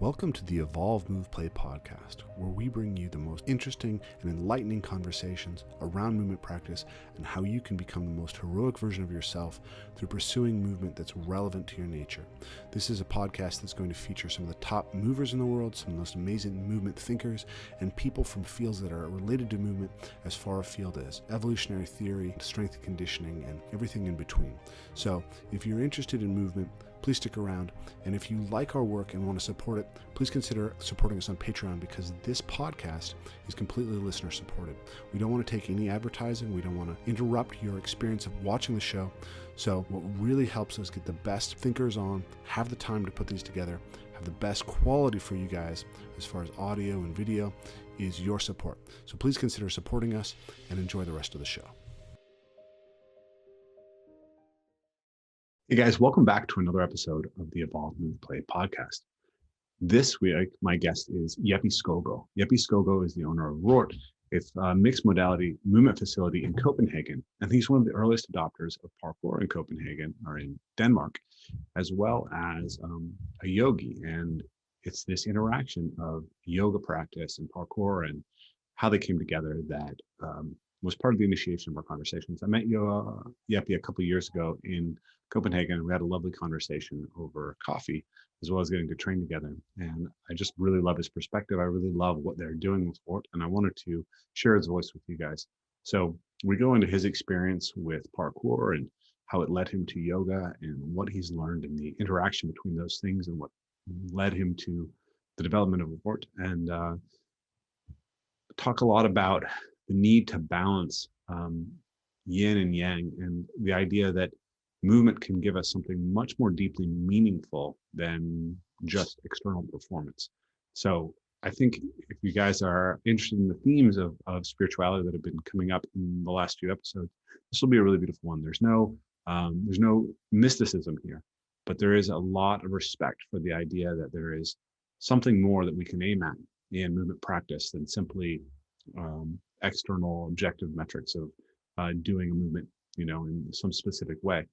Welcome to the Evolve, Move, Play podcast, where we bring you the most interesting and enlightening conversations around movement practice and how you can become the most heroic version of yourself through pursuing movement that's relevant to your nature. This is a podcast that's going to feature some of the top movers in the world, some of the most amazing movement thinkers, and people from fields that are related to movement as far afield as evolutionary theory, strength and conditioning, and everything in between. So if you're interested in movement, please stick around. And if you like our work and want to support it, please consider supporting us on Patreon, because this podcast is completely listener supported. We don't want to take any advertising. We don't want to interrupt your experience of watching the show. So what really helps us get the best thinkers on, have the time to put these together, have the best quality for you guys as far as audio and video, is your support. So please consider supporting us and enjoy the rest of the show. Hey guys, welcome back to another episode of the Evolve, Move, Play podcast. This week, my guest is Jeppe Skovgaard. Jeppe Skovgaard is the owner of Rört, a mixed-modality movement facility in Copenhagen. And he's one of the earliest adopters of Parkour in Copenhagen, or in Denmark, as well as a yogi. And it's this interaction of yoga practice and Parkour and how they came together that was part of the initiation of our conversations. I met Yepi a couple of years ago in Copenhagen, and we had a lovely conversation over coffee, as well as getting to train together. And I just really love his perspective. I really love what they're doing with sport, and I wanted to share his voice with you guys. So we go into his experience with Parkour and how it led him to yoga and what he's learned in the interaction between those things and what led him to the development of Rört, and talk a lot about the need to balance yin and yang, and the idea that movement can give us something much more deeply meaningful than just external performance. So I think if you guys are interested in the themes of spirituality that have been coming up in the last few episodes, this will be a really beautiful one. There's no mysticism here, but there is a lot of respect for the idea that there is something more that we can aim at in movement practice than simply external objective metrics of doing a movement, in some specific way.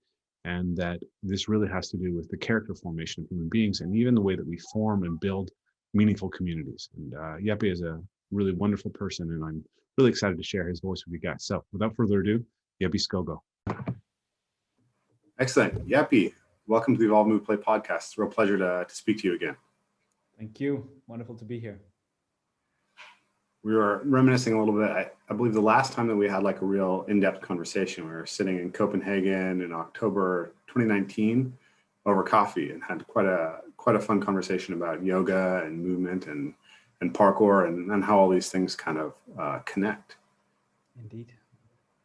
And that this really has to do with the character formation of human beings and even the way that we form and build meaningful communities. And Yepi is a really wonderful person, and I'm really excited to share his voice with you guys. So without further ado, Jeppe Skovgaard. Excellent. Yepi, welcome to the Evolve, Move, Play podcast. It's a real pleasure to speak to you again. Thank you. Wonderful to be here. We were reminiscing a little bit. I believe the last time that we had like a real in-depth conversation, we were sitting in Copenhagen in October 2019 over coffee and had quite a fun conversation about yoga and movement and parkour and how all these things kind of connect. Indeed.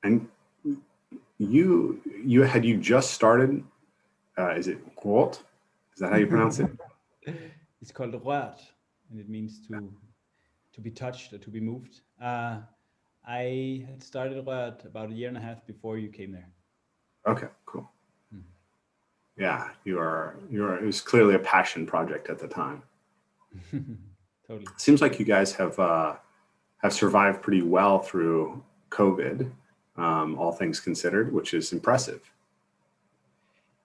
And you just started, is it Rört? Is that how you pronounce it? It's called Rört, and it means to be touched or to be moved. I had started Rört about 1.5 years before you came there. Okay, cool. Yeah, it was clearly a passion project at the time. Totally. Seems like you guys have survived pretty well through COVID, all things considered, which is impressive.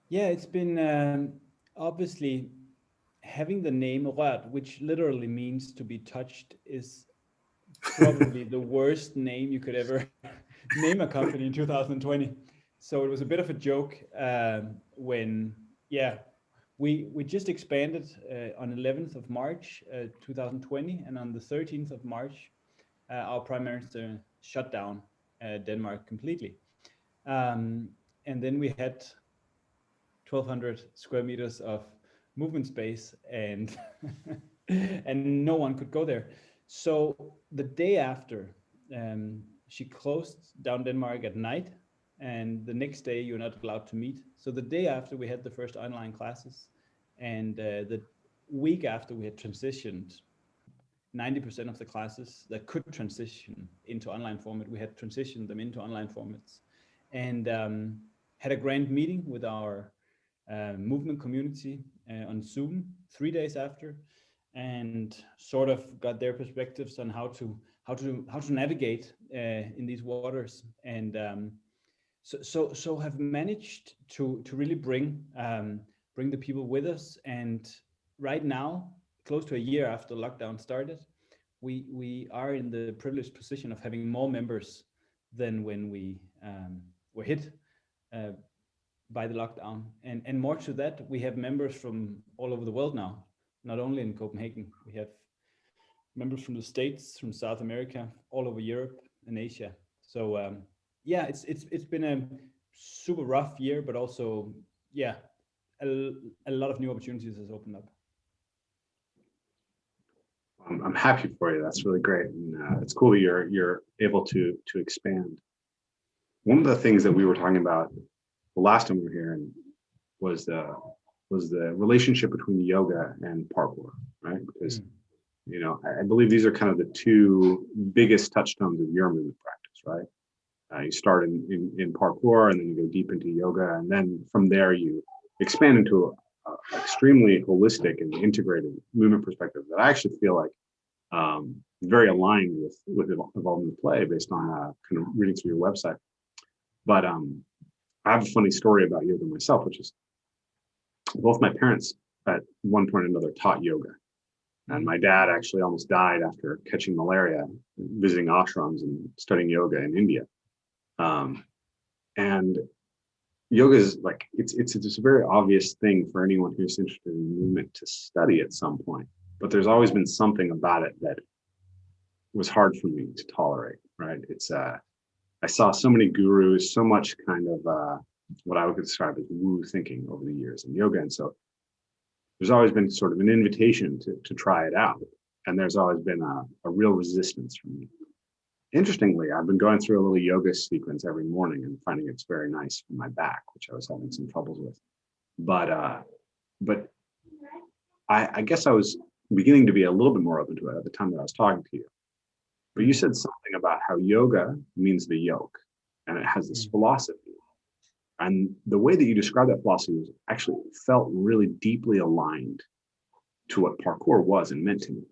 Yeah, it's been obviously having the name Rört, which literally means to be touched, is probably the worst name you could ever name a company in 2020. So it was a bit of a joke when we just expanded on 11th of March 2020, and on the 13th of March our Prime Minister shut down Denmark completely, and then we had 1,200 square meters of movement space, and and no one could go there. So the day after, she closed down Denmark at night, and the next day you're not allowed to meet. So the day after we had the first online classes, and the week after we had transitioned 90% of the classes that could transition into online format, we had transitioned them into online formats, and had a grand meeting with our movement community on Zoom 3 days after, and sort of got their perspectives on how to navigate in these waters, and so have managed to really bring the people with us. And right now close to a year after lockdown started, we are in the privileged position of having more members than when we were hit uh, by the lockdown. And more to that, we have members from all over the world now, not only in Copenhagen. We have members from the States, from South America, all over Europe and Asia. So yeah, it's been a super rough year, but also yeah, a lot of new opportunities has opened up. I'm happy for you. That's really great, and it's cool that you're able to expand. One of the things that we were talking about the last time we were here and was the relationship between yoga and parkour, right? Because you know, I believe these are kind of the two biggest touchstones of your movement practice, right? You start in parkour, and then you go deep into yoga, and then from there you expand into a extremely holistic and integrated movement perspective that I actually feel like very aligned with evolving play based on kind of reading through your website. But I have a funny story about yoga myself, which is both my parents at one point or another taught yoga. And my dad actually almost died after catching malaria, visiting ashrams and studying yoga in India. And yoga is like, it's just a very obvious thing for anyone who's interested in movement to study at some point. But there's always been something about it that was hard for me to tolerate, right? It's I saw so many gurus, so much kind of what I would describe as woo thinking over the years in yoga. And so there's always been sort of an invitation to try it out. And there's always been a real resistance from me. Interestingly, I've been going through a little yoga sequence every morning and finding it's very nice for my back, which I was having some troubles with. But I guess I was beginning to be a little bit more open to it at the time that I was talking to you. But you said something about how yoga means the yoke, and it has this philosophy. And the way that you described that philosophy was actually felt really deeply aligned to what parkour was and meant to me.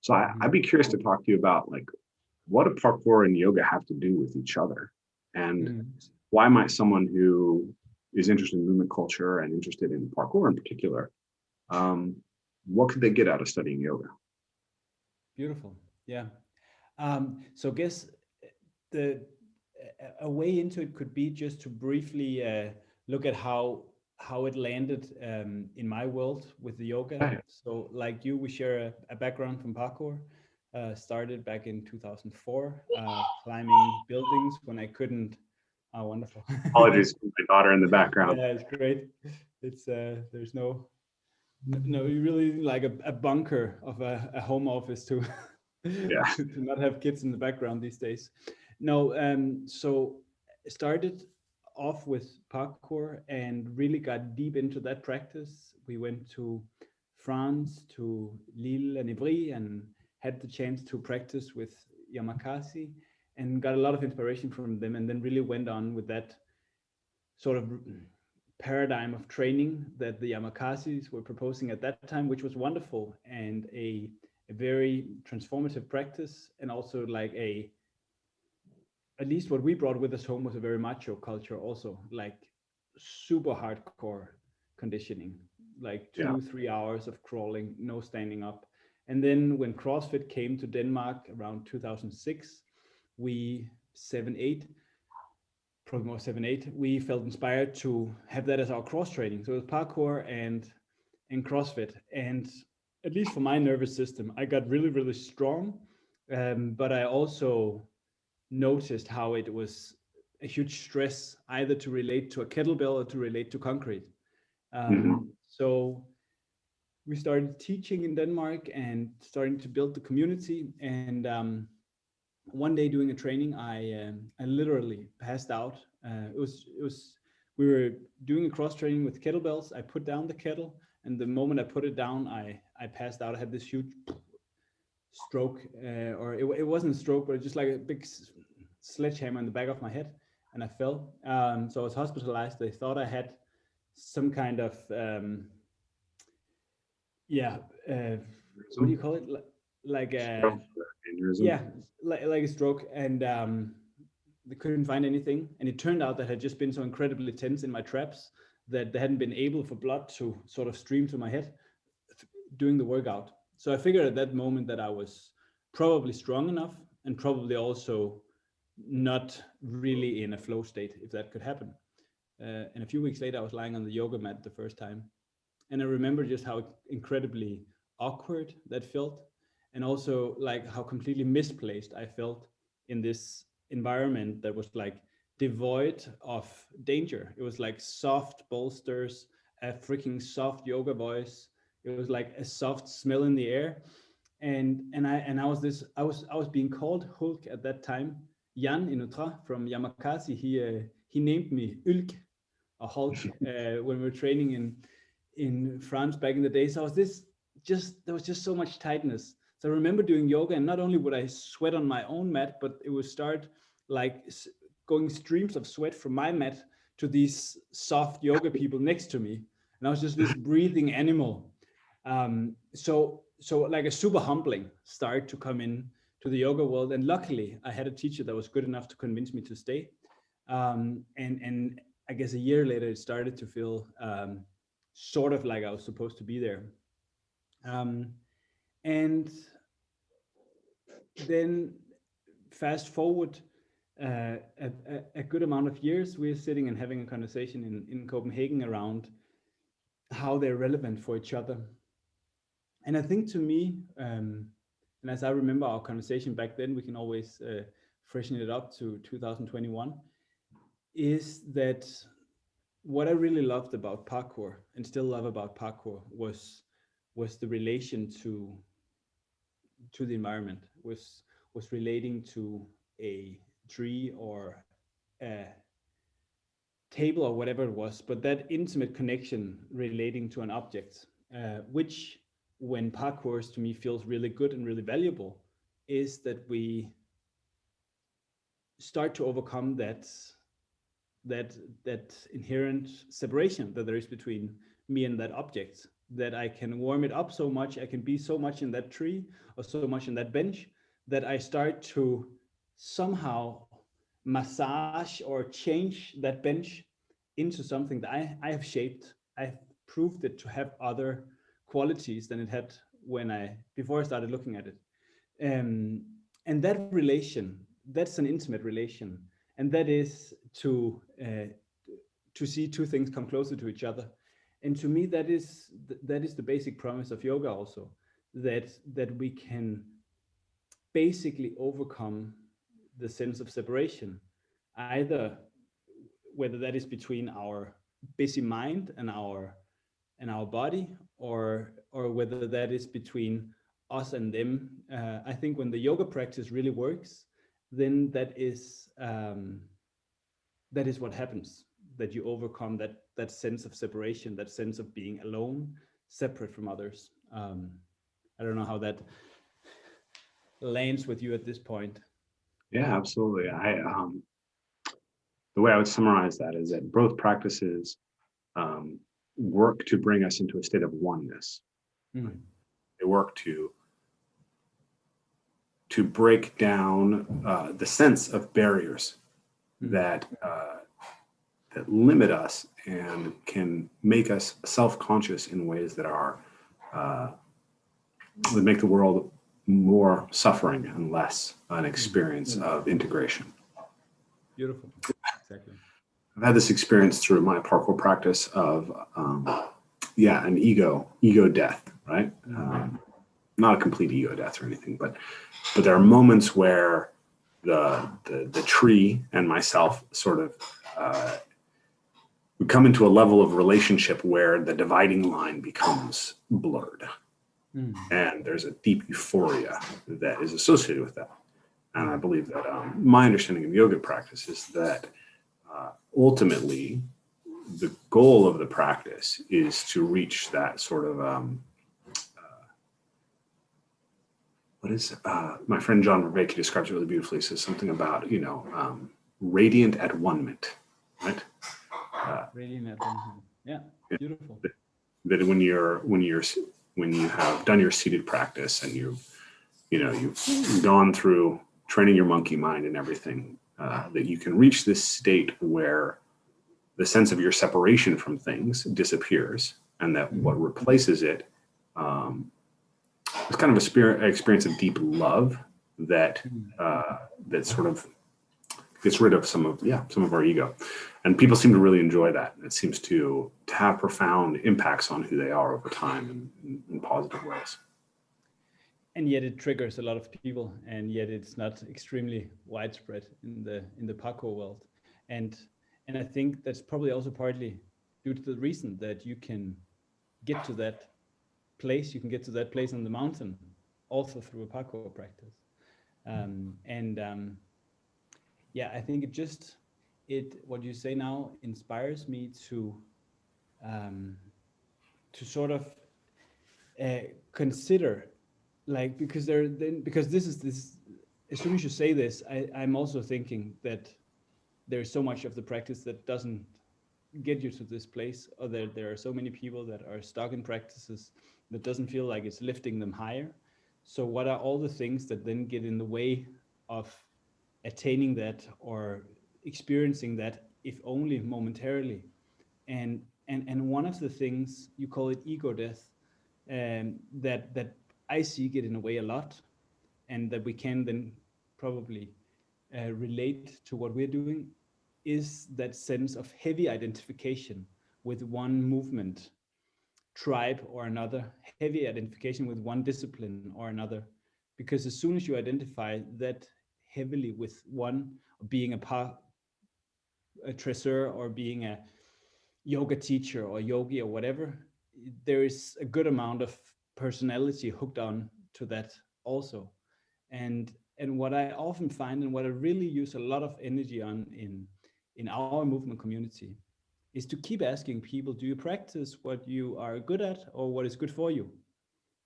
So I'd be curious to talk to you about, like, what do parkour and yoga have to do with each other? And why might someone who is interested in movement culture and interested in parkour in particular, what could they get out of studying yoga? Beautiful. Yeah. So I guess a way into it could be just to briefly look at how it landed in my world with the yoga. So like you, we share a background from parkour. Started back in 2004, climbing buildings when I couldn't. Oh, wonderful. Apologies for my daughter in the background. Yeah, it's great. It's there's no, you really like a bunker of a home office to to not have kids in the background these days. No, so started off with parkour and really got deep into that practice. We went to France, to Lille and Ivry, and had the chance to practice with Yamakasi and got a lot of inspiration from them, and then really went on with that sort of paradigm of training that the Yamakasis were proposing at that time, which was wonderful and a very transformative practice, and also like at least what we brought with us home was a very macho culture also, like super hardcore conditioning, like 2-3 hours of crawling, no standing up. And then when CrossFit came to Denmark around 2006, we 7-8, probably more 7-8, we felt inspired to have that as our cross training. So it was parkour and CrossFit. And at least for my nervous system, I got really, really strong. But I also noticed how it was a huge stress either to relate to a kettlebell or to relate to concrete. So we started teaching in Denmark and starting to build the community. And one day doing a training, I literally passed out. We were doing a cross training with kettlebells. I put down the kettle, and the moment I put it down, I passed out. I had this huge stroke, or it wasn't a stroke, but just like a big sledgehammer in the back of my head, and I fell. So I was hospitalized. They thought I had some kind of what do you call it? Like a like a stroke, and they couldn't find anything. And it turned out that I had just been so incredibly tense in my traps that they hadn't been able for blood to sort of stream to my head doing the workout. So I figured at that moment that I was probably strong enough and probably also not really in a flow state, if that could happen. And a few weeks later, I was lying on the yoga mat the first time. And I remember just how incredibly awkward that felt. And also like how completely misplaced I felt in this environment that was like devoid of danger. It was like soft bolsters, a freaking soft yoga voice. It was like a soft smell in the air. And I was being called Hulk at that time. Jan Inutra from Yamakasi, he named me Ulk, a Hulk, when we were training in France back in the day. So there was just so much tightness. So I remember doing yoga, and not only would I sweat on my own mat, but it would start like going streams of sweat from my mat to these soft yoga people next to me. And I was just this breathing animal. So like a super humbling start to come in to the yoga world. And luckily I had a teacher that was good enough to convince me to stay. And I guess a year later, it started to feel sort of like I was supposed to be there. And then fast forward a good amount of years, we're sitting and having a conversation in Copenhagen around how they're relevant for each other. And I think to me, and as I remember our conversation back then, we can always freshen it up to 2021, is that what I really loved about parkour and still love about parkour was the relation to the environment, was relating to a tree or a table or whatever it was, but that intimate connection relating to an object, which when parkours to me feels really good and really valuable, is that we start to overcome that inherent separation that there is between me and that object, that I can warm it up so much, I can be so much in that tree or so much in that bench, that I start to somehow massage or change that bench into something that I have shaped. I've proved it to have other qualities than it had before I started looking at it. And that relation, that's an intimate relation. And that is to see two things come closer to each other. And to me, that is the basic promise of yoga also, that we can basically overcome the sense of separation, either whether that is between our busy mind and our body, or whether that is between us and them. I think when the yoga practice really works, then that is what happens, that you overcome that sense of separation, that sense of being alone, separate from others. I don't know how that lands with you at this point. Yeah, absolutely. The way I would summarize that is that both practices work to bring us into a state of oneness. Mm. They work to break down the sense of barriers that limit us and can make us self-conscious in ways that are would make the world more suffering and less an experience of integration. Beautiful. Exactly. I've had this experience through my parkour practice of an ego death, right? Not a complete ego death or anything, but there are moments where the tree and myself sort of we come into a level of relationship where the dividing line becomes blurred. And there's a deep euphoria that is associated with that. And I believe that my understanding of yoga practice is that ultimately the goal of the practice is to reach that sort of my friend John Vervaeke describes it really beautifully. He says something about, radiant at one mint, right? Radiant at one hand. Yeah, beautiful. That when you have done your seated practice and you've gone through training your monkey mind and everything, that you can reach this state where the sense of your separation from things disappears, and that what replaces it it's kind of experience of deep love that that sort of gets rid of some of our ego, and people seem to really enjoy that. It seems to have profound impacts on who they are over time in positive ways. And yet it triggers a lot of people, and yet it's not extremely widespread in the parkour world. And I think that's probably also partly due to the reason that you can get to that place. You can get to that place on the mountain also through a parkour practice. Yeah, I think what you say now inspires me to sort of consider, like, because this is as soon as you say this, I'm also thinking that there's so much of the practice that doesn't get you to this place, or there are so many people that are stuck in practices that doesn't feel like it's lifting them higher. So what are all the things that then get in the way of attaining that or experiencing that, if only momentarily? And one of the things, you call it ego death, that I see get in the way a lot, and that we can then probably relate to what we're doing, is that sense of heavy identification with one movement, tribe or another, heavy identification with one discipline or another. Because as soon as you identify that heavily with one, being a tresseur or being a yoga teacher or yogi or whatever, there is a good amount of personality hooked on to that also. And what I often find, and what I really use a lot of energy on in our movement community, is to keep asking people, do you practice what you are good at or what is good for you?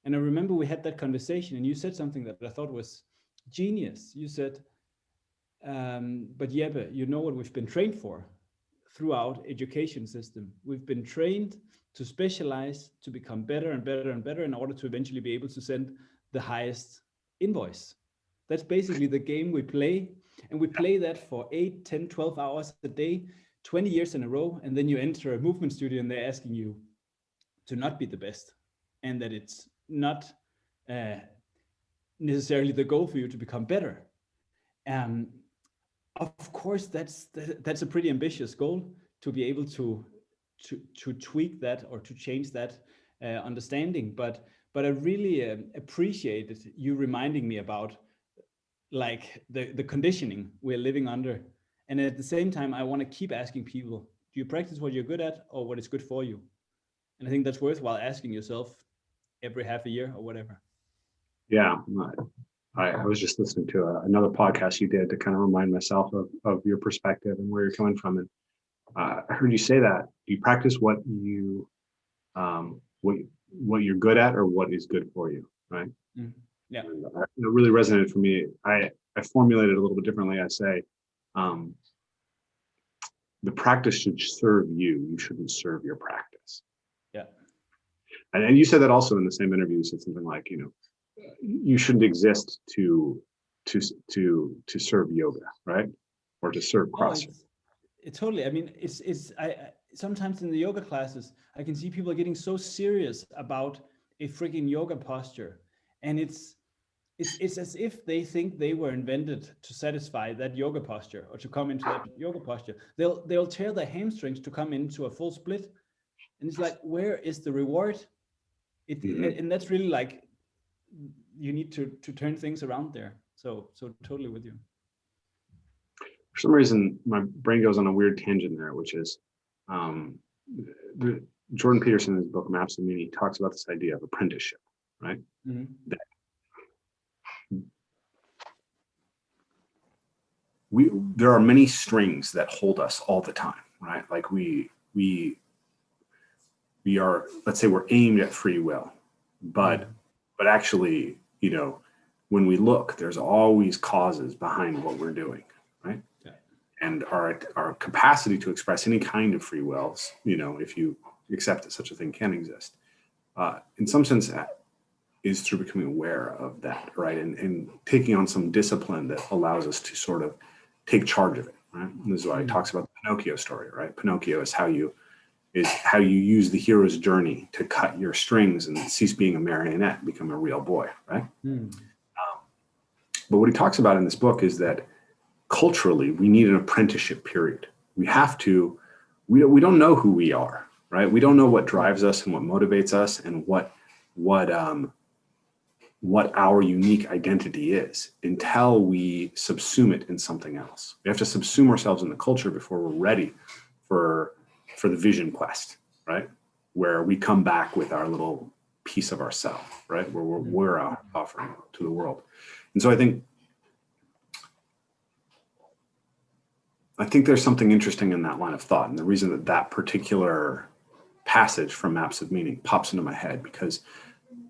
And I remember we had that conversation, and you said something that I thought was genius. You said, but Jeppe, you know what we've been trained for throughout education system? We've been trained to specialize, to become better and better and better in order to eventually be able to send the highest invoice. That's basically the game we play. And we play that for 8, 10, 12 hours a day, 20 years in a row. And then you enter a movement studio and they're asking you to not be the best, and that it's not necessarily the goal for you to become better. Of course, that's a pretty ambitious goal, to be able to tweak that or to change that understanding. But I really appreciated you reminding me about, like, the conditioning we're living under. And at the same time, I want to keep asking people, do you practice what you're good at or what is good for you? And I think that's worthwhile asking yourself every half a year or whatever. Yeah, I was just listening to another podcast you did to kind of remind myself of your perspective and where you're coming from. And I heard you say that you practice what you're good at or what is good for you, right? Mm. Yeah. And it really resonated for me. I formulated it a little bit differently. I say, the practice should serve you. You shouldn't serve your practice. Yeah. And you said that also in the same interview. You said something like, you shouldn't exist to serve yoga, right? Or to serve CrossFit. It's totally. I mean, I sometimes in the yoga classes, I can see people getting so serious about a freaking yoga posture, and it's as if they think they were invented to satisfy that yoga posture or to come into that yoga posture. They'll tear their hamstrings to come into a full split, and it's like, where is the reward? And that's really like, you need to turn things around there. So totally with you. For some reason, my brain goes on a weird tangent there, which is Jordan Peterson in his book Maps of Meaning talks about this idea of apprenticeship, right? Mm-hmm. There are many strings that hold us all the time, right? Like we are, let's say we're aimed at free will, but actually, when we look, there's always causes behind what we're doing, right? Yeah. And our capacity to express any kind of free wills, if you accept that such a thing can exist, in some sense, is through becoming aware of that, right? And taking on some discipline that allows us to sort of take charge of it, right? And this is why he talks about the Pinocchio story, right? Pinocchio is how you is how you use the hero's journey to cut your strings and cease being a marionette, become a real boy, right? But what he talks about in this book is that culturally, we need an apprenticeship period. We have to, we don't know who we are, right? We don't know what drives us and what motivates us and what our unique identity is until we subsume it in something else. We have to subsume ourselves in the culture before we're ready for the vision quest, right? Where we come back with our little piece of ourselves, right? Where we're offering to the world. And so I think there's something interesting in that line of thought. And the reason that that particular passage from Maps of Meaning pops into my head, because,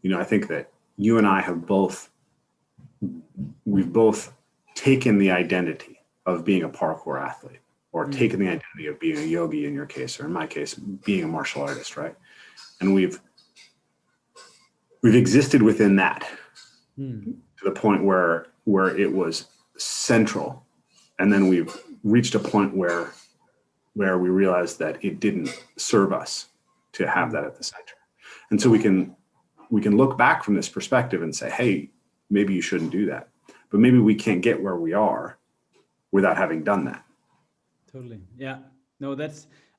you know, I think that you and I have we've both taken the identity of being a parkour athlete, or taken the identity of being a yogi in your case, or in my case, being a martial artist, right? And we've existed within that to the point where it was central. And then we've reached a point where we realized that it didn't serve us to have that at the center. And so we can look back from this perspective and say, hey, maybe you shouldn't do that. But maybe we can't get where we are without having done that. Totally. Yeah. No,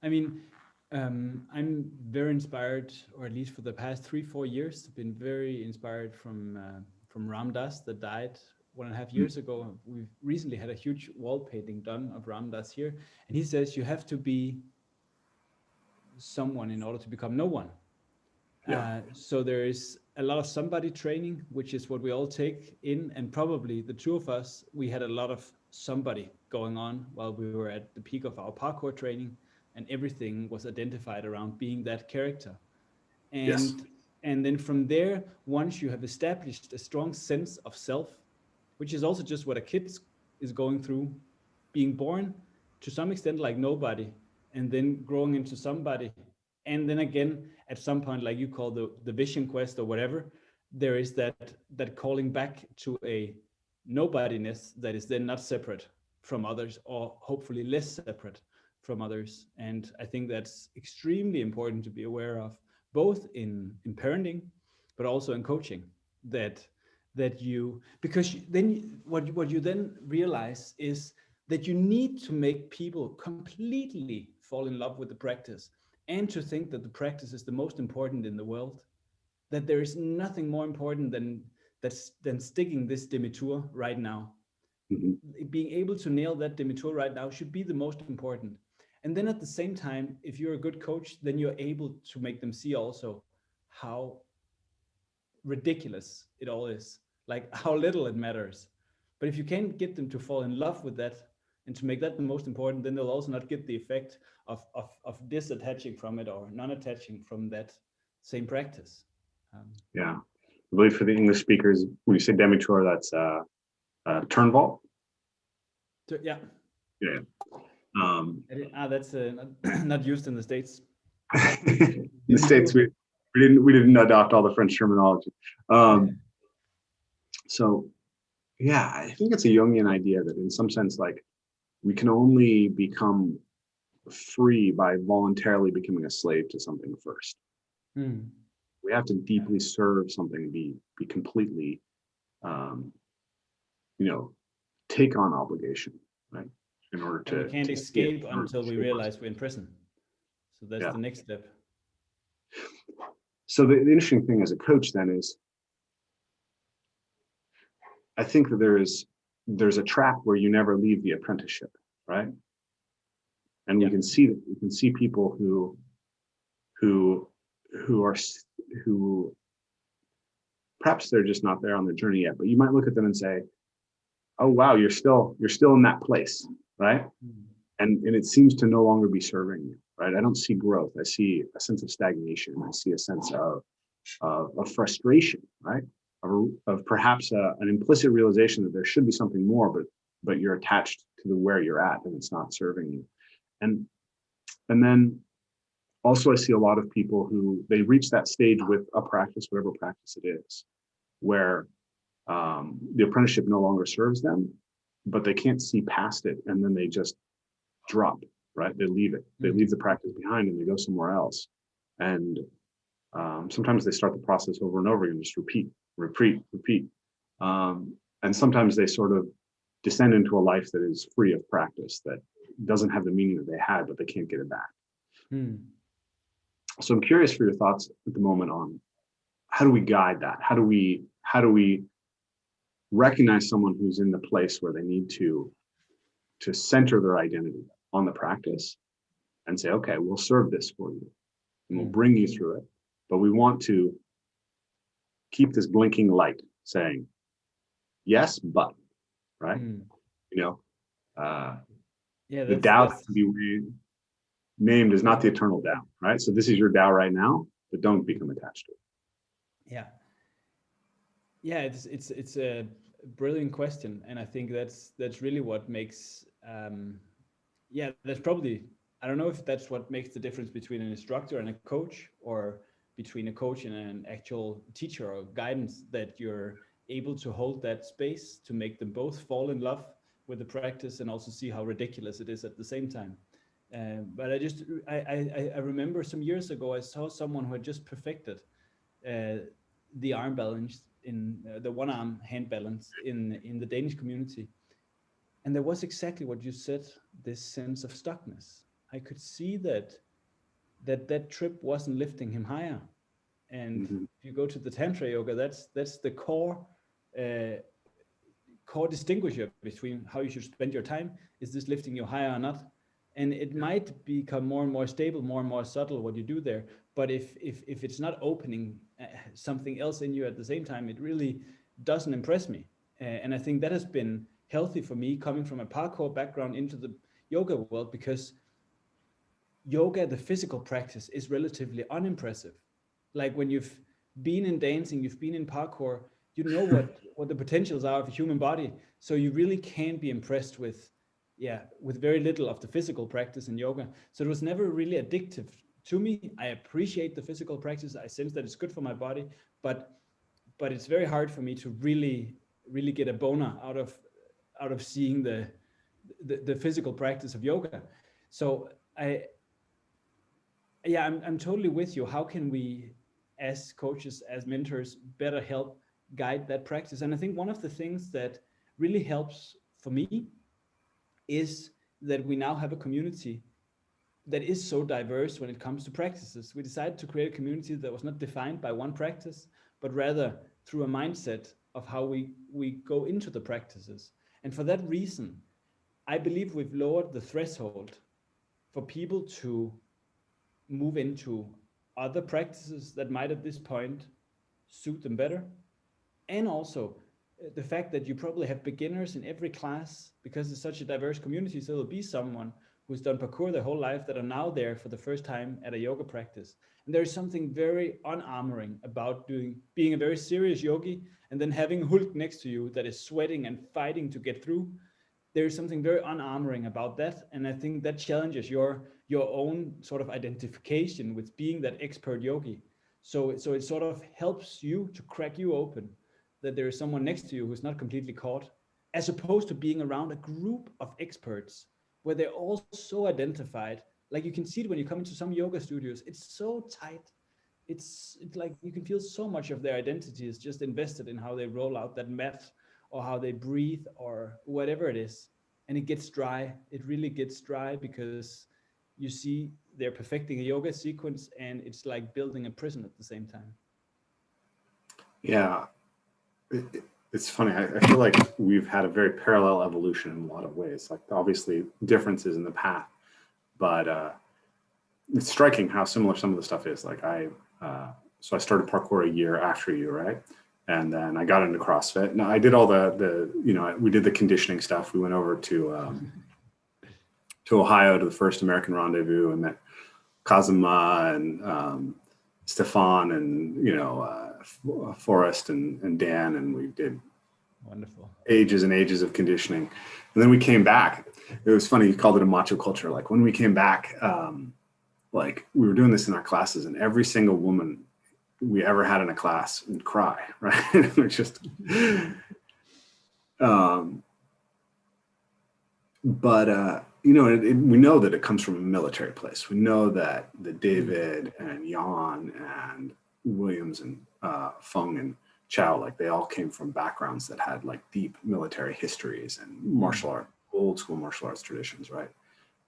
I mean, I'm very inspired, or at least for the past 3-4 years, been very inspired from Ram Dass, that died 1.5 years ago. We've recently had a huge wall painting done of Ram Dass here. And he says, you have to be someone in order to become no one. Yeah. So there is a lot of somebody training, which is what we all take in. And probably the two of us, we had a lot of somebody going on while we were at the peak of our parkour training, and everything was identified around being that character. And, yes. And then from there, once you have established a strong sense of self, which is also just what a kid is going through, being born to some extent like nobody, and then growing into somebody. And then again, at some point, like you call the vision quest or whatever, there is that calling back to a nobodiness that is then not separate from others, or hopefully less separate from others. And I think that's extremely important to be aware of, both in parenting, but also in coaching, that you, because then what you then realize is that you need to make people completely fall in love with the practice, and to think that the practice is the most important in the world, that there is nothing more important than sticking this demi-tour right now. Mm-hmm. Being able to nail that demi-tour right now should be the most important. And then at the same time, if you're a good coach, then you're able to make them see also how ridiculous it all is, like how little it matters. But if you can't get them to fall in love with that and to make that the most important, then they'll also not get the effect of disattaching from it, or non-attaching from that same practice. Yeah, I believe for the English speakers, when you say demi-tour, that's turn vault. Yeah. Yeah. That's not used in the States. In the States, we didn't adopt all the French terminology. So yeah, I think it's a Jungian idea that in some sense, like, we can only become free by voluntarily becoming a slave to something first. We have to deeply serve something, be completely, take on obligation, right? In order to, we can't escape until we realize we're in prison. So that's the next step. So the interesting thing as a coach then is, I think that there's a trap where you never leave the apprenticeship, right? And we can see people who perhaps they're just not there on the journey yet, but you might look at them and say, oh wow, you're still in that place, right? And it seems to no longer be serving you, right? I don't see growth. I see a sense of stagnation. I see a sense of frustration, right? Of perhaps an implicit realization that there should be something more, but you're attached to where you're at and it's not serving you. And then also I see a lot of people who they reach that stage with a practice, whatever practice it is, where the apprenticeship no longer serves them, but they can't see past it, and then they just drop, right? They leave it. They leave the practice behind and they go somewhere else. And sometimes they start the process over and over again, just repeat. And sometimes they sort of descend into a life that is free of practice, that doesn't have the meaning that they had, but they can't get it back. So I'm curious for your thoughts at the moment on how do we guide that? How do we recognize someone who's in the place where they need to center their identity on the practice and say, okay, we'll serve this for you and we'll bring you through it, but we want to keep this blinking light saying, yes, but, right? The Tao that can be named is not the eternal Tao, right? So this is your Tao right now, but don't become attached to it. Yeah, it's a brilliant question, and I think that's really what makes that's probably, I don't know if that's what makes the difference between an instructor and a coach, or between a coach and an actual teacher or guidance, that you're able to hold that space to make them both fall in love with the practice and also see how ridiculous it is at the same time. But I remember some years ago, I saw someone who had just perfected the arm balance in the one arm hand balance in the Danish community. And there was exactly what you said, this sense of stuckness. I could see that trip wasn't lifting him higher. And if you go to the Tantra yoga, that's the core distinguisher between how you should spend your time. Is this lifting you higher or not? And it might become more and more stable, more and more subtle what you do there. But if it's not opening something else in you at the same time, it really doesn't impress me. And I think that has been healthy for me, coming from a parkour background into the yoga world, because yoga, the physical practice, is relatively unimpressive. Like when you've been in dancing, you've been in parkour, you know what the potentials are of a human body. So you really can't be impressed with very little of the physical practice in yoga. So it was never really addictive to me. I appreciate the physical practice. I sense that it's good for my body, but it's very hard for me to really get a boner out of seeing the physical practice of yoga. So I'm totally with you. How can we, as coaches, as mentors, better help guide that practice? And I think one of the things that really helps for me is that we now have a community that is so diverse when it comes to practices. We decided to create a community that was not defined by one practice, but rather through a mindset of how we go into the practices. And for that reason, I believe we've lowered the threshold for people to move into other practices that might at this point suit them better. And also the fact that you probably have beginners in every class, because it's such a diverse community. So there'll be someone who's done parkour their whole life that are now there for the first time at a yoga practice. And there's something very unarmoring about being a very serious yogi and then having Hulk next to you that is sweating and fighting to get through. There's something very unarmoring about that. And I think that challenges your own sort of identification with being that expert yogi. So it sort of helps you to crack you open, that there is someone next to you who's not completely caught, as opposed to being around a group of experts where they're all so identified. Like you can see it when you come into some yoga studios, it's so tight. It's like you can feel so much of their identity is just invested in how they roll out that mat or how they breathe or whatever it is. And it gets dry. It really gets dry because you see they're perfecting a yoga sequence and it's like building a prison at the same time. Yeah. It's funny. I feel like we've had a very parallel evolution in a lot of ways, like obviously differences in the path, but it's striking how similar some of the stuff is. Like so I started parkour a year after you, right? And then I got into CrossFit. Now I did all we did the conditioning stuff. We went over to Ohio to the first American Rendezvous and met Kazuma and Stefan and, Forrest and Dan, and we did wonderful ages and ages of conditioning. And then we came back. It was funny, you called it a macho culture. Like when we came back, like we were doing this in our classes and every single woman we ever had in a class would cry, right? It was just, we know that it comes from a military place. We know that David and Jan and Williams and Fung and Chow, like they all came from backgrounds that had like deep military histories and martial art, old school martial arts traditions, right?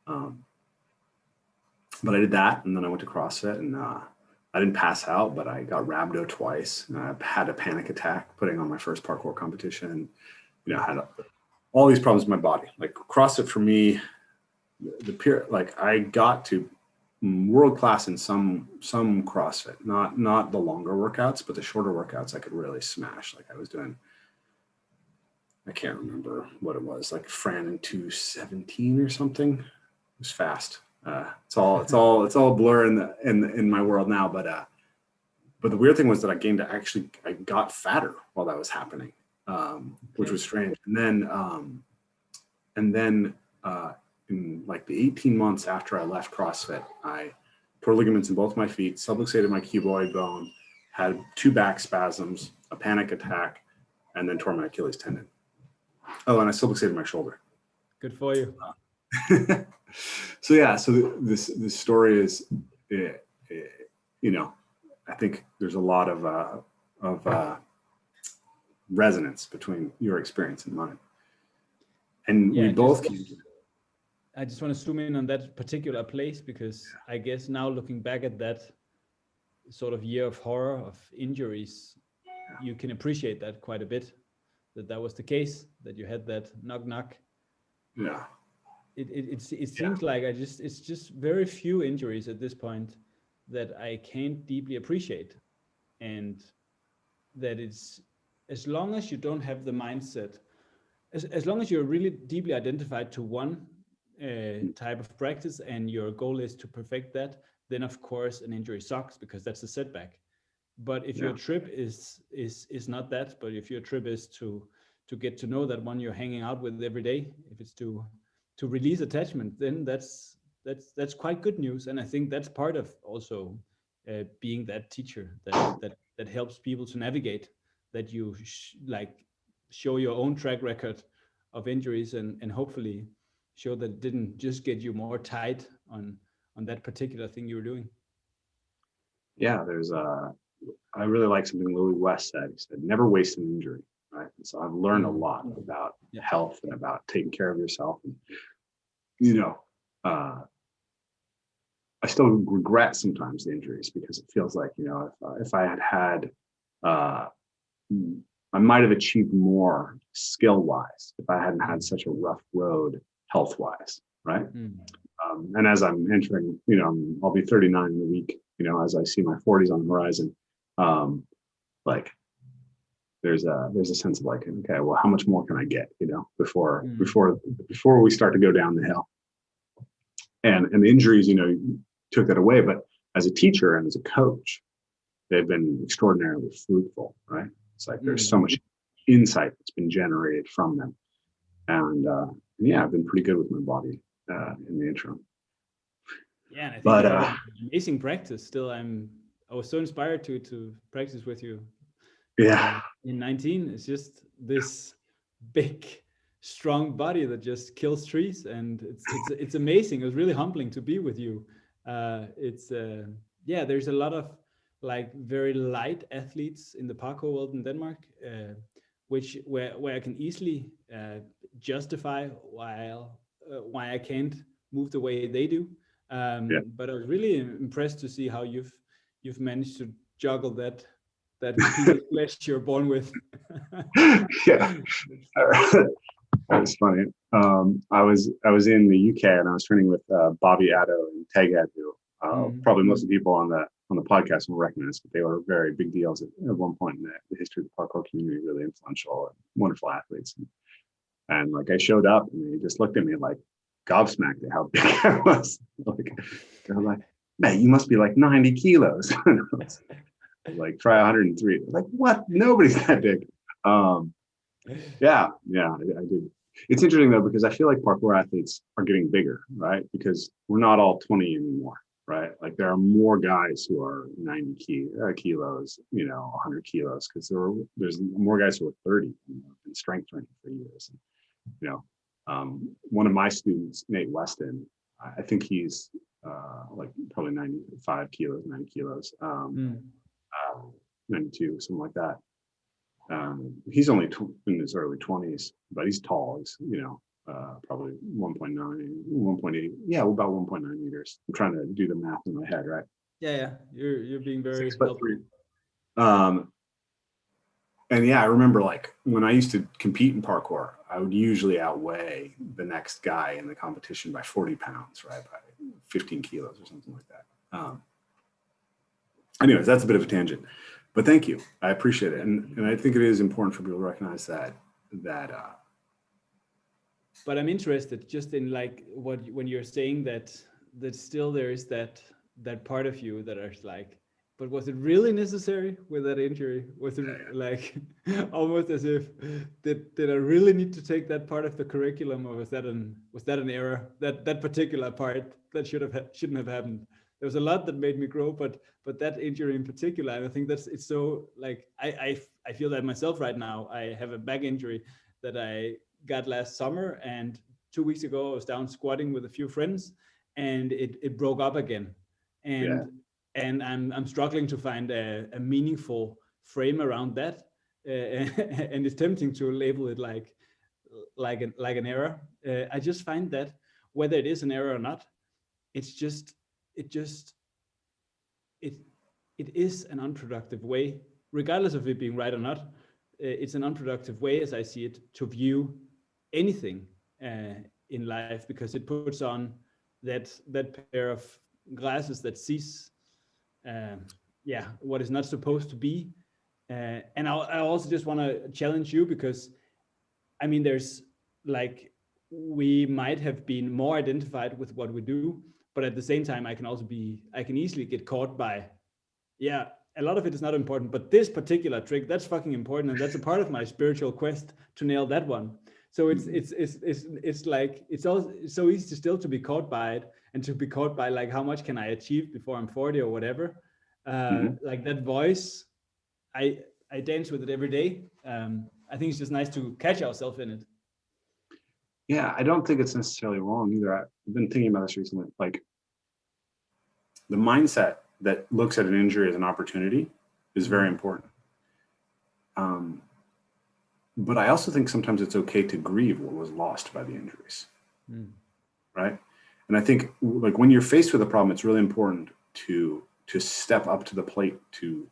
But I did that, and then I went to CrossFit, and I didn't pass out, but I got rhabdo twice. And I had a panic attack putting on my first parkour competition. I had all these problems with my body. Like CrossFit for me, like I got to world class in some CrossFit, not the longer workouts, but the shorter workouts I could really smash. Like I was doing, I can't remember what it was, like Fran in 217 or something. It was fast. It's all a blur in my world now. But the weird thing was that I got fatter while that was happening, which was strange. And then in like the 18 months after I left CrossFit, I tore ligaments in both my feet, subluxated my cuboid bone, had 2 back spasms, a panic attack, and then tore my Achilles tendon. Oh, and I subluxated my shoulder. Good for you. So this story is, I think there's a lot of resonance between your experience and mine. And we both came to. I just want to zoom in on that particular place, because I guess now looking back at that sort of year of horror of injuries, you can appreciate that quite a bit, that was the case, that you had that knock. Yeah. It seems like it's just very few injuries at this point that I can't deeply appreciate. And that it's, as long as you don't have the mindset, as long as you're really deeply identified to one type of practice and your goal is to perfect that, then of course an injury sucks, because that's a setback. But if your trip is not that, but if your trip is to get to know that one you're hanging out with every day, if it's to release attachment, then that's quite good news. And I think that's part of also being that teacher that helps people to navigate, that you show your own track record of injuries and hopefully show that it didn't just get you more tight on that particular thing you were doing. Yeah, I really like something Louis West said. He said, never waste an injury, right? And so I've learned a lot about health and about taking care of yourself. And, I still regret sometimes the injuries, because it feels like, if I had I might have achieved more skill-wise if I hadn't had such a rough road health-wise, right? And as I'm entering, I'll be 39 in a week, as I see my 40s on the horizon, like there's a sense of like, okay, well, how much more can I get, before we start to go down the hill? And the injuries, took that away. But as a teacher and as a coach, they've been extraordinarily fruitful, right? It's like there's so much insight that's been generated from them. And I've been pretty good with my body in the interim. Yeah, and I think amazing practice. Still, I was so inspired to practice with you. Yeah. In 19, it's just this big, strong body that just kills trees, and it's amazing. It was really humbling to be with you. There's a lot of like very light athletes in the parkour world in Denmark, where I can easily justify why I can't move the way they do. But I was really impressed to see how you've managed to juggle that piece of flesh you're born with. Yeah, that was funny. I was in the UK and I was training with Bobby Addo and Teghead, who probably most of the people on the podcast will recognize, but they were very big deals at one point in the history of the parkour community, really influential and wonderful athletes. And like I showed up and they just looked at me like gobsmacked at how big I was. They're like, man, you must be like 90 kilos. Like try 103. They're like, what? Nobody's that big. I did. It's interesting though, because I feel like parkour athletes are getting bigger, right? Because we're not all 20 anymore, right? Like there are more guys who are 90 kilos, 100 kilos, because there's more guys who are 30 in strength training for years. And, One of my students, Nate Weston, I think he's like probably 95 kilos, 90 kilos, 92, something like that. He's only in his early 20s, but he's tall. He's, probably 1.9, 1.8. Yeah, about 1.9 meters. I'm trying to do the math in my head, right? Yeah. You're being very 6'3". And yeah, I remember like when I used to compete in parkour, I would usually outweigh the next guy in the competition by 40 pounds, right? By 15 kilos or something like that. Anyways, that's a bit of a tangent, but thank you. I appreciate it. And I think it is important for people to recognize that. But I'm interested just in like when you're saying that still there is that part of you that is like, but was it really necessary with that injury? Was it like almost as if did I really need to take that part of the curriculum, or was that an error? That particular part that shouldn't have happened. There was a lot that made me grow, but that injury in particular, I think it's so like I feel that myself right now. I have a back injury that I got last summer, and 2 weeks ago I was down squatting with a few friends, and it broke up again, and I'm struggling to find a meaningful frame around that, and it's tempting to label it like an error. I just find that whether it is an error or not, it is an unproductive way, regardless of it being right or not. It's an unproductive way, as I see it, to view anything in life, because it puts on that pair of glasses that sees what is not supposed to be. And I also just want to challenge you, because I mean, there's like, we might have been more identified with what we do, but at the same time, I can easily get caught by, a lot of it is not important, but this particular trick, that's fucking important, and that's a part of my spiritual quest to nail that one. So it's like it's so easy still to be caught by it, and to be caught by like, how much can I achieve before I'm 40 or whatever. Like that voice, I dance with it every day. I think it's just nice to catch ourselves in it. Yeah, I don't think it's necessarily wrong either. I've been thinking about this recently. Like, the mindset that looks at an injury as an opportunity is very important. But I also think sometimes it's okay to grieve what was lost by the injuries, right? And I think like when you're faced with a problem, it's really important to step up to the plate to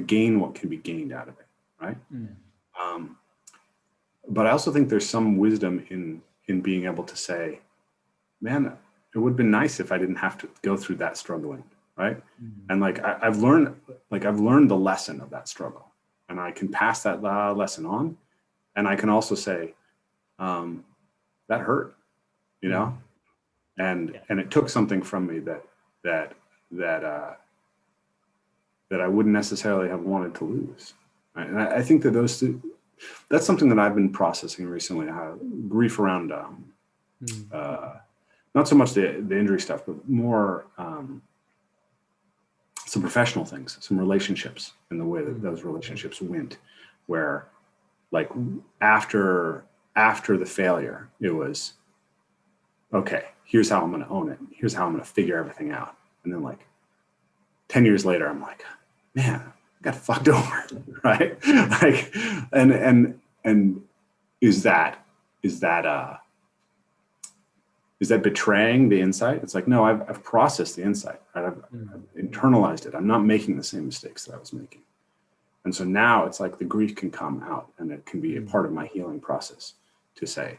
gain what can be gained out of it, right? But I also think there's some wisdom in being able to say, man, it would have been nice if I didn't have to go through that struggling, right? And like I've learned the lesson of that struggle, and I can pass that lesson on, and I can also say, that hurt, and it took something from me that I wouldn't necessarily have wanted to lose. Right? And I think that that's something that I've been processing recently. How grief around not so much the injury stuff, but more some professional things, some relationships, and the way that those relationships went, where like after the failure, it was, okay, here's how I'm going to own it. Here's how I'm going to figure everything out. And then like 10 years later, I'm like, man, I got fucked over, right? Like, and is that betraying the insight? It's like, no, I've processed the insight, right? I've internalized it. I'm not making the same mistakes that I was making. And so now it's like the grief can come out, and it can be a part of my healing process to say,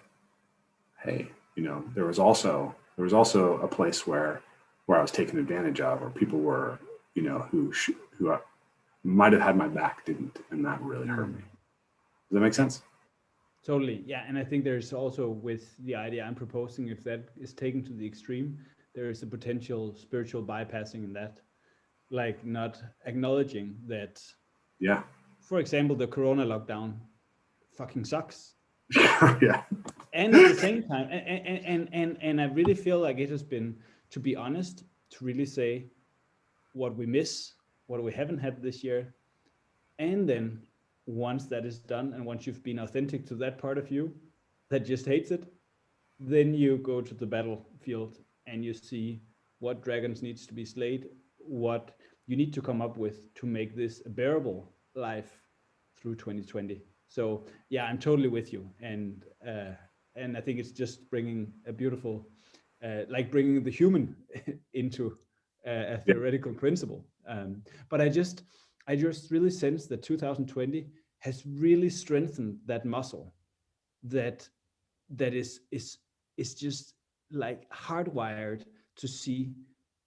hey, there was also a place where I was taken advantage of, or people were, who might have had my back, didn't, and that really hurt me. Does that make sense? Totally. Yeah. And I think there's also, with the idea I'm proposing, if that is taken to the extreme, there is a potential spiritual bypassing in that, like not acknowledging that. Yeah. For example, the Corona lockdown fucking sucks. Yeah. And at the same time, and I really feel like it has been, to be honest, to really say what we miss, what we haven't had this year. And then once that is done, and once you've been authentic to that part of you that just hates it, then you go to the battlefield and you see what dragons needs to be slayed, what you need to come up with to make this a bearable life through 2020. So yeah, I'm totally with you, and I think it's just bringing a beautiful, like bringing the human into a theoretical principle. But I just really sense that 2020 has really strengthened that muscle that is just like hardwired to see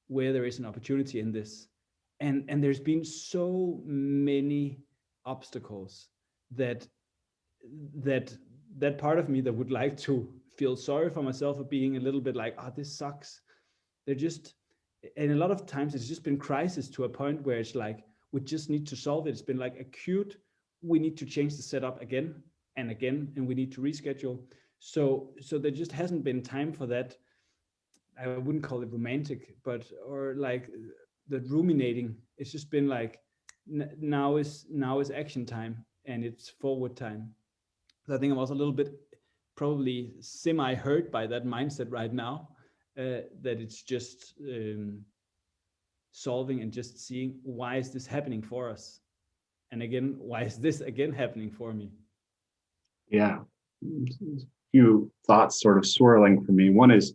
where there is an opportunity in this, and there's been so many obstacles that that that part of me that would like to feel sorry for myself for being a little bit like, oh, this sucks. They're just, and a lot of times it's just been crisis to a point where it's like we just need to solve it. It's been like acute, we need to change the setup again and again, and we need to reschedule. So there just hasn't been time for that. I wouldn't call it romantic, but or like the ruminating. It's just been like now is action time, and it's forward time. So I think I'm also a little bit probably semi hurt by that mindset right now, that it's just solving and just seeing why is this happening for us, and again, why is this again happening for me? Yeah, a few thoughts sort of swirling for me. One is,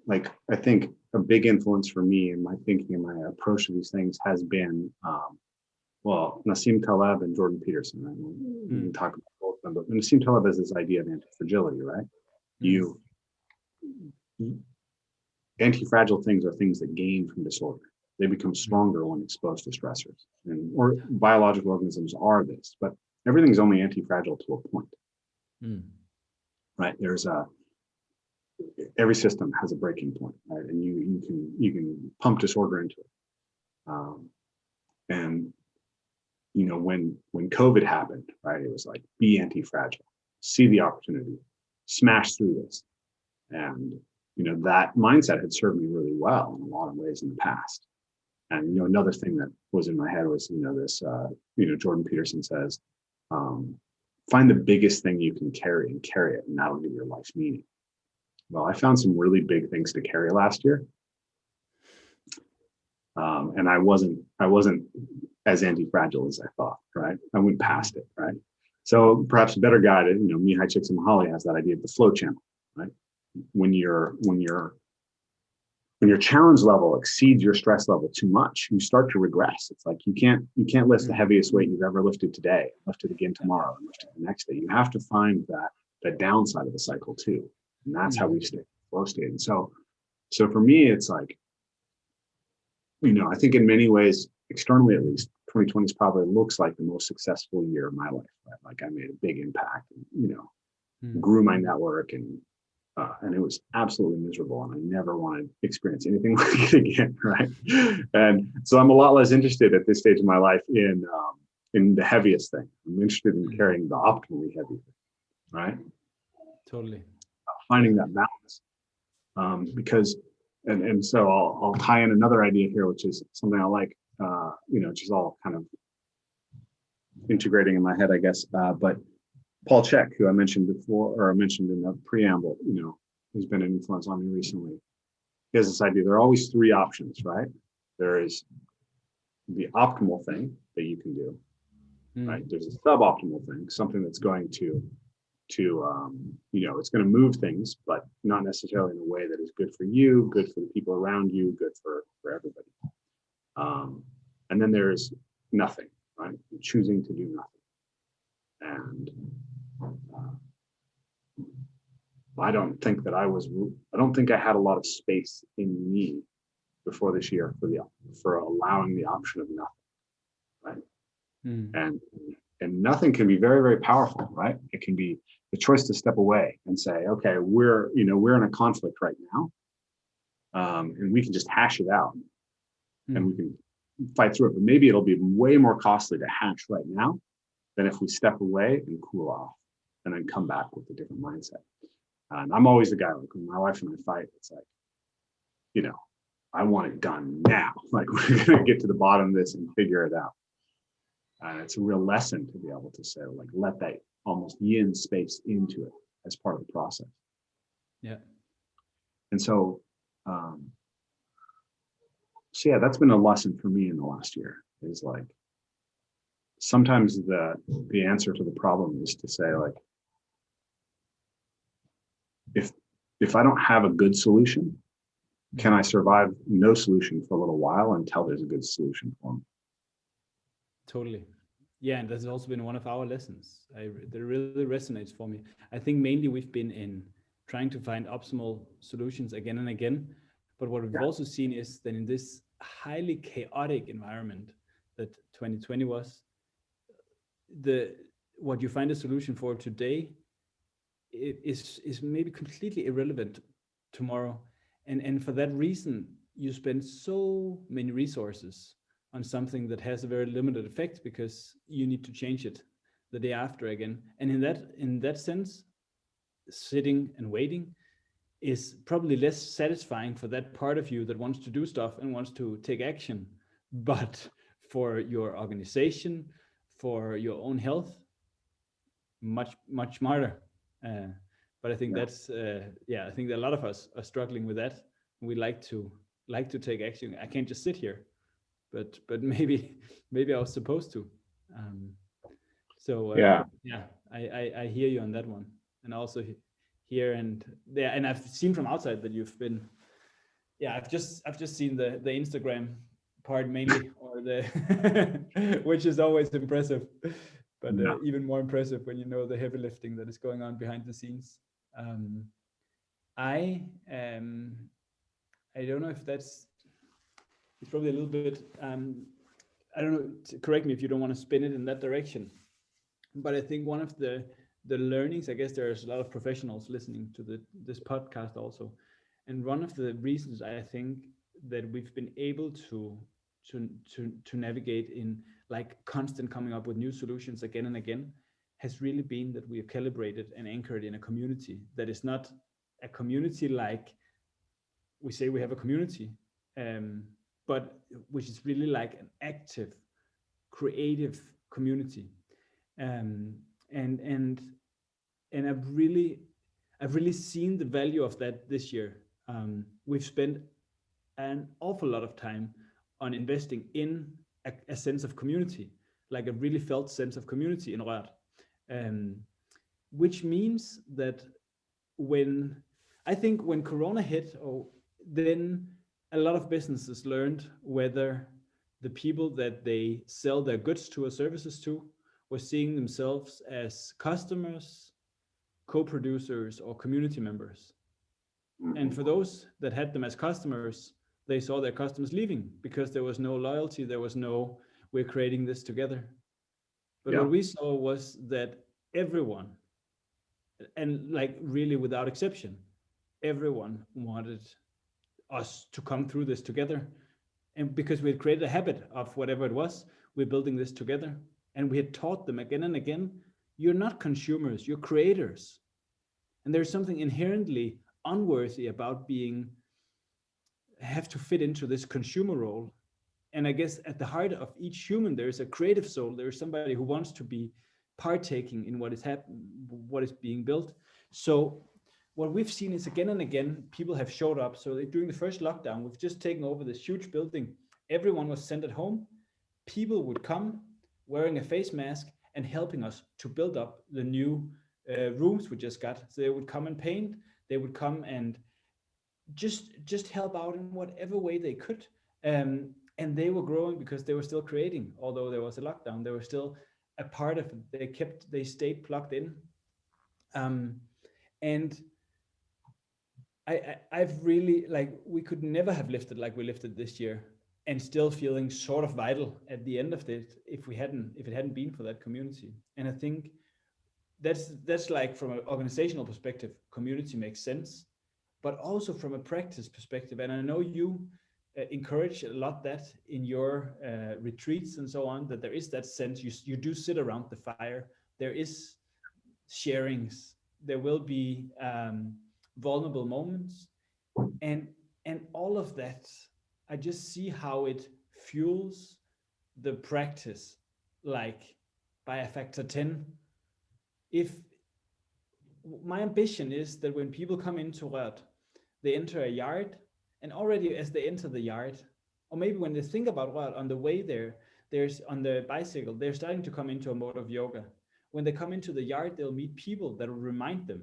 like, I think a big influence for me in my thinking and my approach to these things has been, well, Nassim Taleb and Jordan Peterson. Right? We can talk about both of them, but Nassim Taleb has this idea of anti-fragility, right? Anti-fragile things are things that gain from disorder. They become stronger when exposed to stressors. And or biological organisms are this, but everything's only anti-fragile to a point. Right? There's every system has a breaking point, right? And you can pump disorder into it. And you know, when COVID happened, right, it was like, be anti-fragile, see the opportunity, smash through this. And you know, that mindset had served me really well in a lot of ways in the past. And you know, another thing that was in my head was, you know, this Jordan Peterson says, find the biggest thing you can carry and carry it, and that'll give your life meaning. Well, I found some really big things to carry last year. And I wasn't as anti-fragile as I thought, right? I went past it, right? So perhaps a better guide, you know, Mihai Csikszentmihalyi has that idea of the flow channel, right? When your challenge level exceeds your stress level too much, you start to regress. It's like you can't lift the heaviest weight you've ever lifted today, lift it again tomorrow, and lift it the next day. You have to find that downside of the cycle too. And that's how we stay in flow state. And so for me, it's like, you know, I think in many ways, externally at least, 2020 probably looks like the most successful year of my life. Right? Like I made a big impact, and, you know, grew my network, and it was absolutely miserable, and I never want to experience anything like it again, right? And so I'm a lot less interested at this stage of my life in the heaviest thing. I'm interested in carrying the optimally heavy thing, right? Totally. Finding that balance, because, and so I'll tie in another idea here, which is something I like, you know, which is all kind of integrating in my head, I guess. But Paul Chek, who I mentioned before, or I mentioned in the preamble, you know, who's been an influence on me recently, he has this idea. There are always three options, right? There is the optimal thing that you can do, right? There's a suboptimal thing, something that's going to you know, it's going to move things, but not necessarily in a way that is good for you, good for the people around you, good for everybody. And then there's nothing, right? Choosing to do nothing. And I don't think I had a lot of space in me before this year for allowing the option of nothing, right? And nothing can be very, very powerful, right? It can be the choice to step away and say, okay, we're in a conflict right now, and we can just hash it out, and we can fight through it. But maybe it'll be way more costly to hash right now than if we step away and cool off, and then come back with a different mindset. And I'm always the guy, like when my wife and I fight, it's like, you know, I want it done now. Like we're gonna get to the bottom of this and figure it out. And it's a real lesson to be able to say, like, let that almost yin space into it as part of the process. Yeah. And so, so yeah, that's been a lesson for me in the last year, is like, sometimes the answer to the problem is to say, like, if I don't have a good solution, can I survive no solution for a little while until there's a good solution for me? Totally. Yeah, and that's also been one of our lessons. That really resonates for me. I think mainly we've been in trying to find optimal solutions again and again. But what we've also seen is that in this highly chaotic environment that 2020 was, what you find a solution for today is maybe completely irrelevant tomorrow. And for that reason, you spend so many resources on something that has a very limited effect because you need to change it the day after again. And in that sense, sitting and waiting is probably less satisfying for that part of you that wants to do stuff and wants to take action. But for your organization, for your own health, much smarter. But I think that's I think that a lot of us are struggling with that. We like to take action. I can't just sit here, but maybe I was supposed to. I hear you on that one, and also here and there. And I've seen from outside that you've been. Yeah, I've just seen the Instagram part mainly, or the which is always impressive, but even more impressive when you know the heavy lifting that is going on behind the scenes. I don't know if it's probably a little bit I don't know, correct me if you don't want to spin it in that direction, but I think one of the learnings, I guess there's a lot of professionals listening to this podcast also, and one of the reasons I think that we've been able to navigate in like constant coming up with new solutions again and again has really been that we are calibrated and anchored in a community that is not a community like we say we have a community, but which is really like an active, creative community. And I've really seen the value of that this year. We've spent an awful lot of time on investing in a sense of community, like a really felt sense of community in Rört, which means that when Corona hit, then a lot of businesses learned whether the people that they sell their goods to or services to were seeing themselves as customers, co-producers, or community members. And for those that had them as customers, they saw their customers leaving because there was no loyalty, there was no, we're creating this together. But what we saw was that everyone, and like really without exception, everyone wanted us to come through this together. And because we had created a habit of whatever it was, we're building this together. And we had taught them again and again, you're not consumers, you're creators. And there's something inherently unworthy about have to fit into this consumer role. And I guess at the heart of each human, there is a creative soul. There is somebody who wants to be partaking in what is being built. So what we've seen is again and again, people have showed up. So during the first lockdown, we've just taken over this huge building. Everyone was sent at home. People would come wearing a face mask and helping us to build up the new rooms we just got. So they would come and paint. They would come and just help out in whatever way they could. And they were growing because they were still creating. Although there was a lockdown, they were still a part of it. They stayed plugged in. And I've really, like, we could never have lifted like we lifted this year and still feeling sort of vital at the end of it if it hadn't been for that community. And I think that's like, from an organizational perspective, community makes sense, but also from a practice perspective. And I know you encourage a lot that in your retreats and so on, that there is that sense you do sit around the fire, there is sharings, there will be vulnerable moments, and all of that, I just see how it fuels the practice like by a factor 10. If my ambition is that when people come into Rört, they enter a yard, and already as they enter the yard, or maybe when they think about Rört on the way there's on the bicycle, they're starting to come into a mode of yoga. When they come into the yard, they'll meet people that will remind them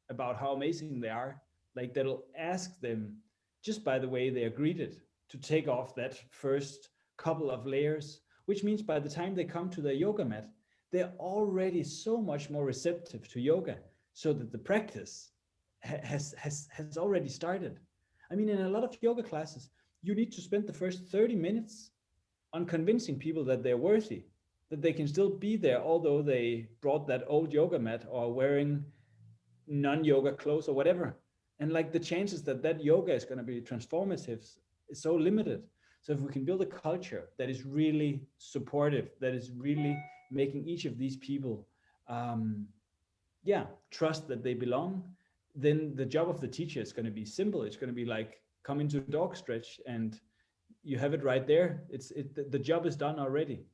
about how amazing they are. Like that'll ask them, just by the way they are greeted, to take off that first couple of layers, which means by the time they come to their yoga mat, they're already so much more receptive to yoga, so that the practice has already started. I mean, in a lot of yoga classes, you need to spend the first 30 minutes on convincing people that they're worthy, that they can still be there, although they brought that old yoga mat or wearing non-yoga clothes or whatever. And like the chances that that yoga is going to be transformative is so limited. So if we can build a culture that is really supportive, that is really making each of these people, trust that they belong, then the job of the teacher is going to be simple. It's going to be like, come into dog stretch and you have it right there. The job is done already.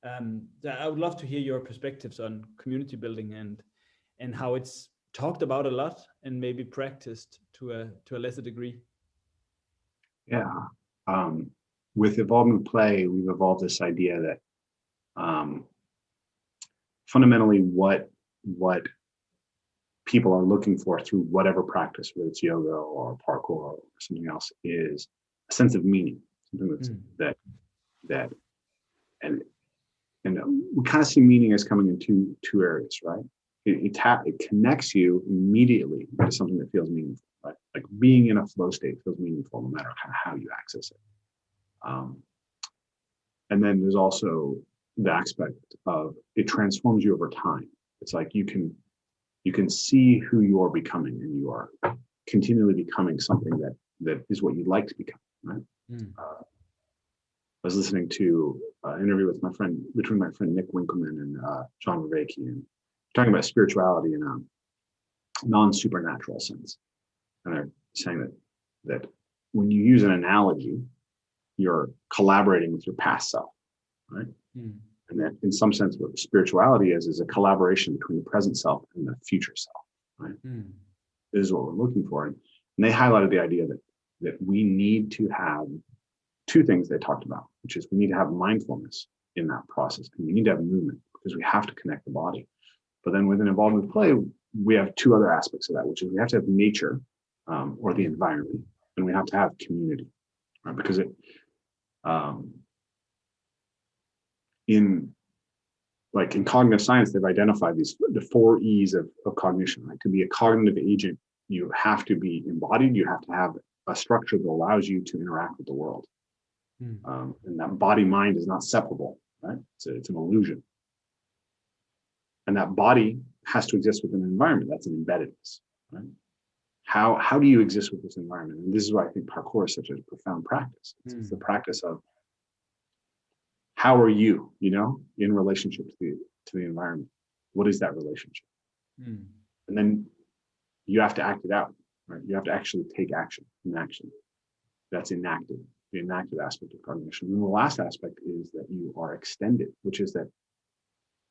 I would love to hear your perspectives on community building and how it's talked about a lot and maybe practiced to a lesser degree. Yeah. With evolving play, we've evolved this idea that fundamentally what people are looking for through whatever practice, whether it's yoga or parkour or something else, is a sense of meaning, something that's and we kind of see meaning as coming in two areas, right? It connects you immediately to something that feels meaningful, right? Like being in a flow state feels meaningful no matter kind of how you access it. And then there's also the aspect of it transforms you over time. It's like you can see who you are becoming, and you are continually becoming something that is what you'd like to become, right? I was listening to an interview with between my friend Nick Winkelman and John Vervaeke, and talking about spirituality in a non-supernatural sense. And they're saying that when you use an analogy, you're collaborating with your past self, right? And that in some sense, what spirituality is a collaboration between the present self and the future self, right? This is what we're looking for. And they highlighted the idea that we need to have two things they talked about, which is we need to have mindfulness in that process, and we need to have movement because we have to connect the body. But then within involvement play, we have two other aspects of that, which is we have to have nature or the environment, and we have to have community, right? Because in cognitive science, they've identified the 4 E's of cognition, right? To be a cognitive agent, you have to be embodied, you have to have a structure that allows you to interact with the world. And that body-mind is not separable, right? It's an illusion. And that body has to exist within an environment. That's an embeddedness, right? How do you exist with this environment? And this is why I think parkour is such a profound practice. It's the practice of how are you, in relationship to the environment? What is that relationship? And then you have to act it out, right? You have to actually take action. That's enacted, the enacted aspect of cognition. And the last aspect is that you are extended, which is that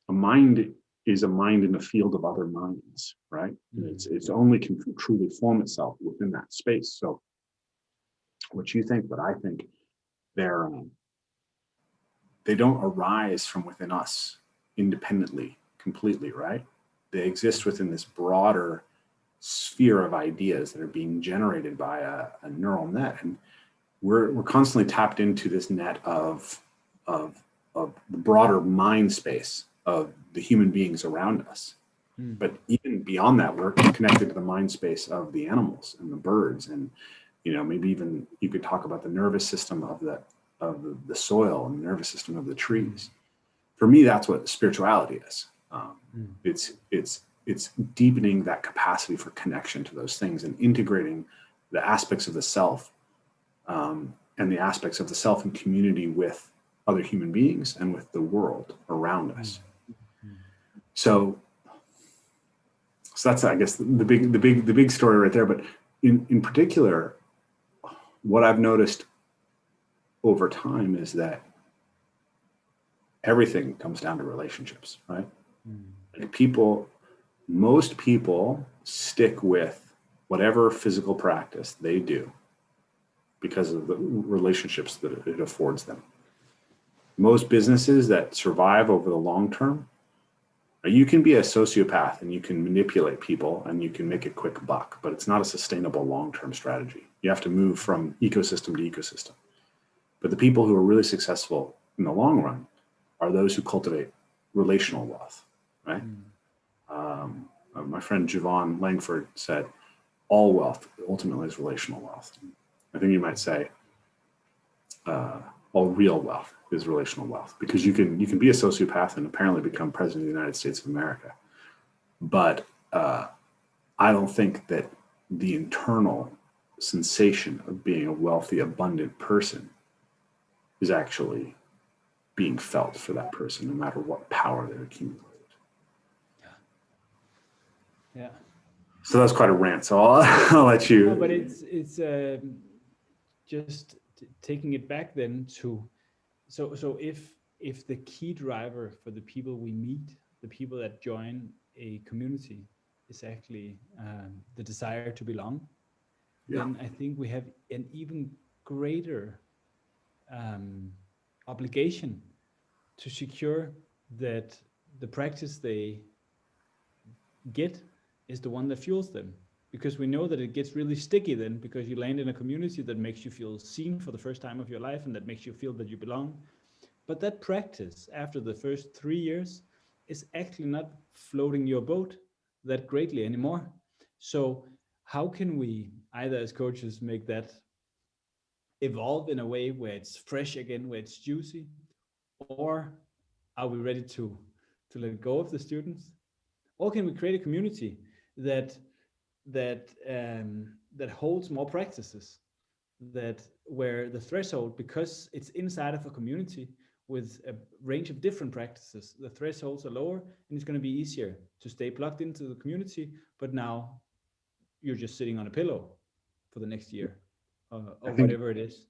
a mind is a mind in a field of other minds, right? It's only can truly form itself within that space. So what you think, what I think, they don't arise from within us independently, completely, right? They exist within this broader sphere of ideas that are being generated by a neural net. And we're constantly tapped into this net of the broader mind space of the human beings around us. But even beyond that, we're connected to the mind space of the animals and the birds. And, maybe even you could talk about the nervous system of the soil and the nervous system of the trees. For me, that's what spirituality is. It's deepening that capacity for connection to those things and integrating the aspects of the self and the aspects of the self in community with other human beings and with the world around us. So that's, I guess, the big story right there. But in particular, what I've noticed over time is that everything comes down to relationships, right? Like most people stick with whatever physical practice they do because of the relationships that it affords them. Most businesses that survive over the long term, you can be a sociopath and you can manipulate people and you can make a quick buck, but it's not a sustainable long-term strategy. You have to move from ecosystem to ecosystem. But the people who are really successful in the long run are those who cultivate relational wealth, right? My friend Javon Langford said, all wealth ultimately is relational wealth. I think you might say all real wealth is relational wealth, because you can be a sociopath and apparently become president of the United States of America. But I don't think that the internal sensation of being a wealthy, abundant person is actually being felt for that person, no matter what power they've accumulated. Yeah. So that's quite a rant. So I'll let you. No, but it's just taking it back then to, so if the key driver for the people we meet, the people that join a community, is actually the desire to belong, then I think we have an even greater obligation to secure that the practice they get is the one that fuels them. Because we know that it gets really sticky then, because you land in a community that makes you feel seen for the first time of your life and that makes you feel that you belong. But that practice after the first 3 years is actually not floating your boat that greatly anymore. So how can we, either as coaches, make that evolve in a way where it's fresh again, where it's juicy, or are we ready to let go of the students? Or can we create a community that holds more practices, that where the threshold, because it's inside of a community with a range of different practices, the thresholds are lower and it's going to be easier to stay plugged into the community. But now you're just sitting on a pillow for the next year, or whatever it is.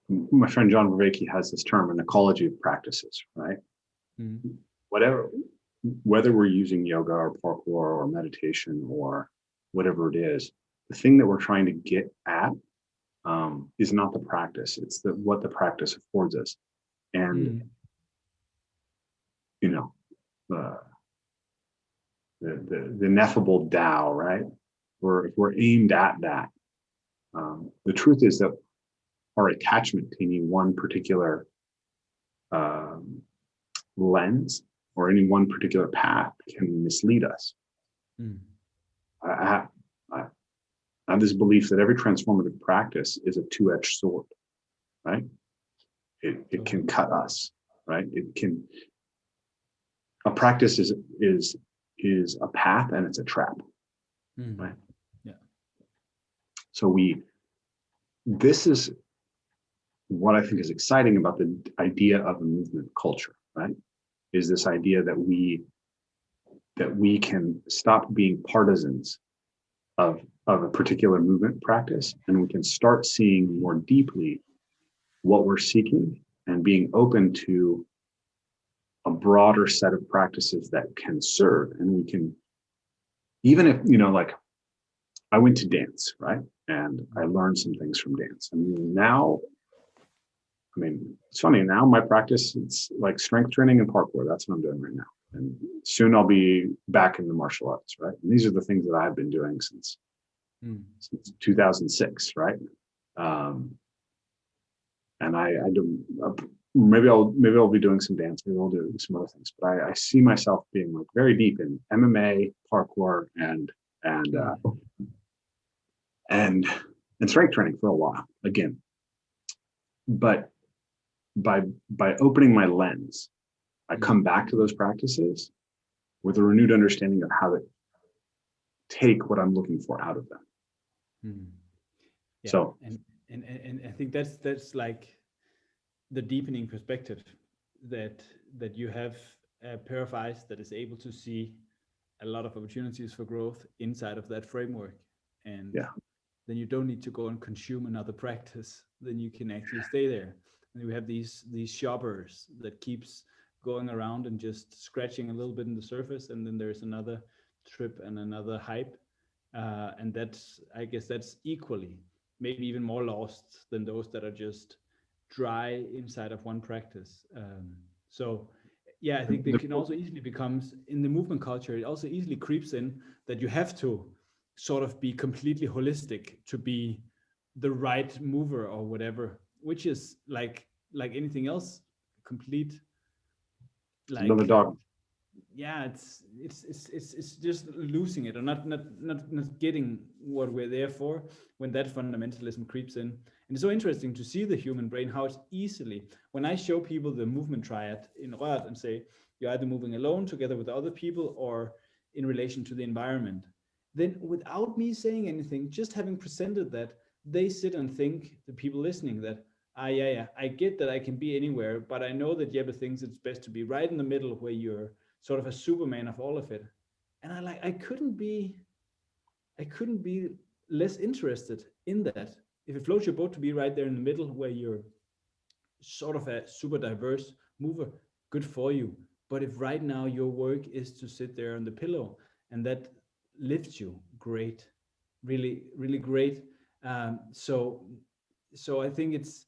My friend John Vervaeke has this term, an ecology of practices, right? Mm-hmm. Whether we're using yoga or parkour or meditation or whatever it is, the thing that we're trying to get at is not the practice. It's what the practice affords us. And, you know, the ineffable Tao, right? If we're aimed at that, the truth is that our attachment to any one particular lens or any one particular path can mislead us. I have this belief that every transformative practice is a two-edged sword, right? It can cut us, right? A practice is a path and it's a trap, right? Yeah. So this is what I think is exciting about the idea of a movement culture, right? Is this idea that we can stop being partisans of a particular movement practice, and we can start seeing more deeply what we're seeking and being open to a broader set of practices that can serve. And we can, even if, like I went to dance, right? And I learned some things from dance. And now, it's funny, now my practice, it's like strength training and parkour. That's what I'm doing right now. And soon I'll be back in the martial arts, right? And these are the things that I've been doing since 2006, right? And I do, maybe I'll be doing some dance, maybe I'll do some other things, but I see myself being like very deep in MMA, parkour, and strength training for a while again. But by opening my lens, I come back to those practices with a renewed understanding of how to take what I'm looking for out of them. Yeah. So, and I think that's like the deepening perspective that you have a pair of eyes that is able to see a lot of opportunities for growth inside of that framework. And then you don't need to go and consume another practice. Then you can actually stay there. And we have these shoppers that keeps going around and just scratching a little bit in the surface, and then there's another trip and another hype, and I guess that's equally, maybe even more lost than those that are just dry inside of one practice. So yeah, I think it can also easily becomes, in the movement culture, it also easily creeps in that you have to sort of be completely holistic to be the right mover or whatever, which is like anything else, complete, like, another dog. yeah, it's just losing it, or not getting what we're there for, when that fundamentalism creeps in. And it's so interesting to see the human brain, how it's easily, when I show people the movement triad in Rört and say, you're either moving alone together with other people or in relation to the environment, then without me saying anything, just having presented that, they sit and think, the people listening, that yeah, I get that I can be anywhere, but I know that Jeppe thinks it's best to be right in the middle, where you're sort of a Superman of all of it. And I couldn't be less interested in that. If it floats your boat to be right there in the middle, where you're sort of a super diverse mover, good for you. But if right now your work is to sit there on the pillow and that lifts you, great, really, really great. So I think it's,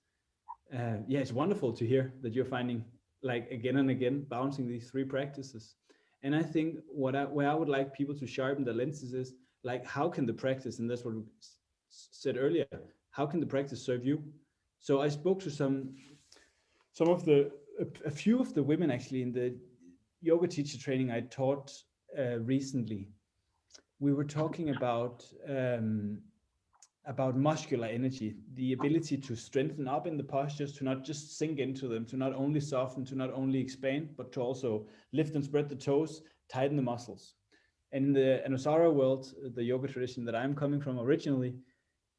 yeah, it's wonderful to hear that you're finding, like, again and again, bouncing these three practices. And I think where I would like people to sharpen their lenses is, like, how can the practice, and that's what we said earlier, how can the practice serve you? So I spoke to a few of the women actually in the yoga teacher training I taught recently. We were talking about muscular energy, the ability to strengthen up in the postures, to not just sink into them, to not only soften, to not only expand, but to also lift and spread the toes, tighten the muscles. And in the Anusara world, the yoga tradition that I'm coming from originally,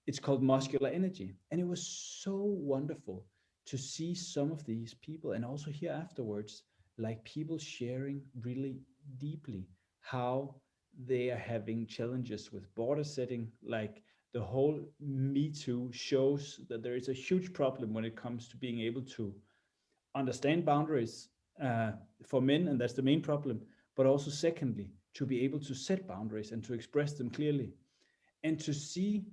it's called muscular energy. And it was so wonderful to see some of these people, and also here afterwards, like, people sharing really deeply how they are having challenges with border setting. Like, the whole Me Too shows that there is a huge problem when it comes to being able to understand boundaries for men, and that's the main problem. But also, secondly, to be able to set boundaries and to express them clearly, and to see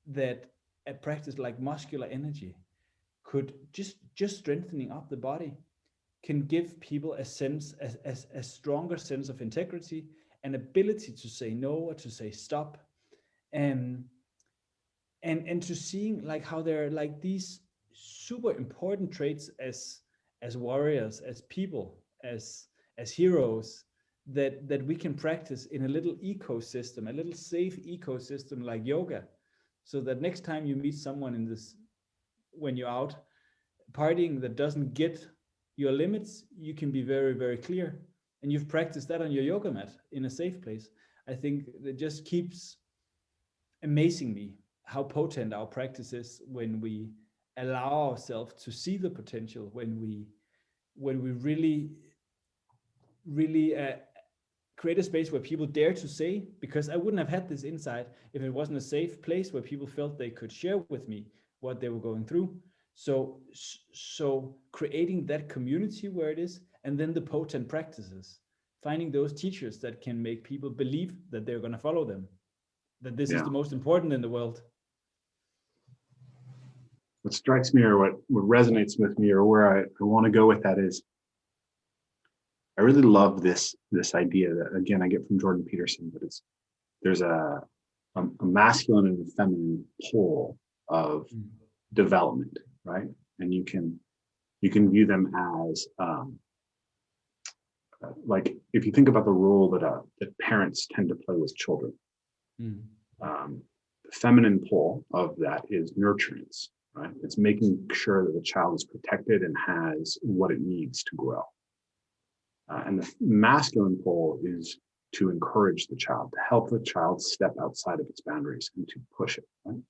that a practice like muscular energy could just strengthening up the body can give people a sense, a stronger sense of integrity, an ability to say no or to say stop, and to seeing, like, how there are, like, these super important traits as warriors, as people, as heroes, that we can practice in a little ecosystem, a little safe ecosystem like yoga, so that next time you meet someone in this, when you're out partying, that doesn't get your limits, you can be very, very clear, and you've practiced that on your yoga mat in a safe place. I think it just keeps amazing me how potent our practice is when we allow ourselves to see the potential, when we really create a space where people dare to say, because I wouldn't have had this insight if it wasn't a safe place where people felt they could share with me what they were going through. So creating that community where it is, and then the potent practices, finding those teachers that can make people believe that they're going to follow them, that this is the most important in the world. What strikes me, or what resonates with me, or where I want to go with that is, I really love this idea that, again, I get from Jordan Peterson, but there's a masculine and a feminine pole of development, right? And you can view them as like, if you think about the role that parents tend to play with children, the feminine pole of that is nurturance, right? It's making sure that the child is protected and has what it needs to grow. And the masculine pole is to encourage the child, to help the child step outside of its boundaries and to push it, right?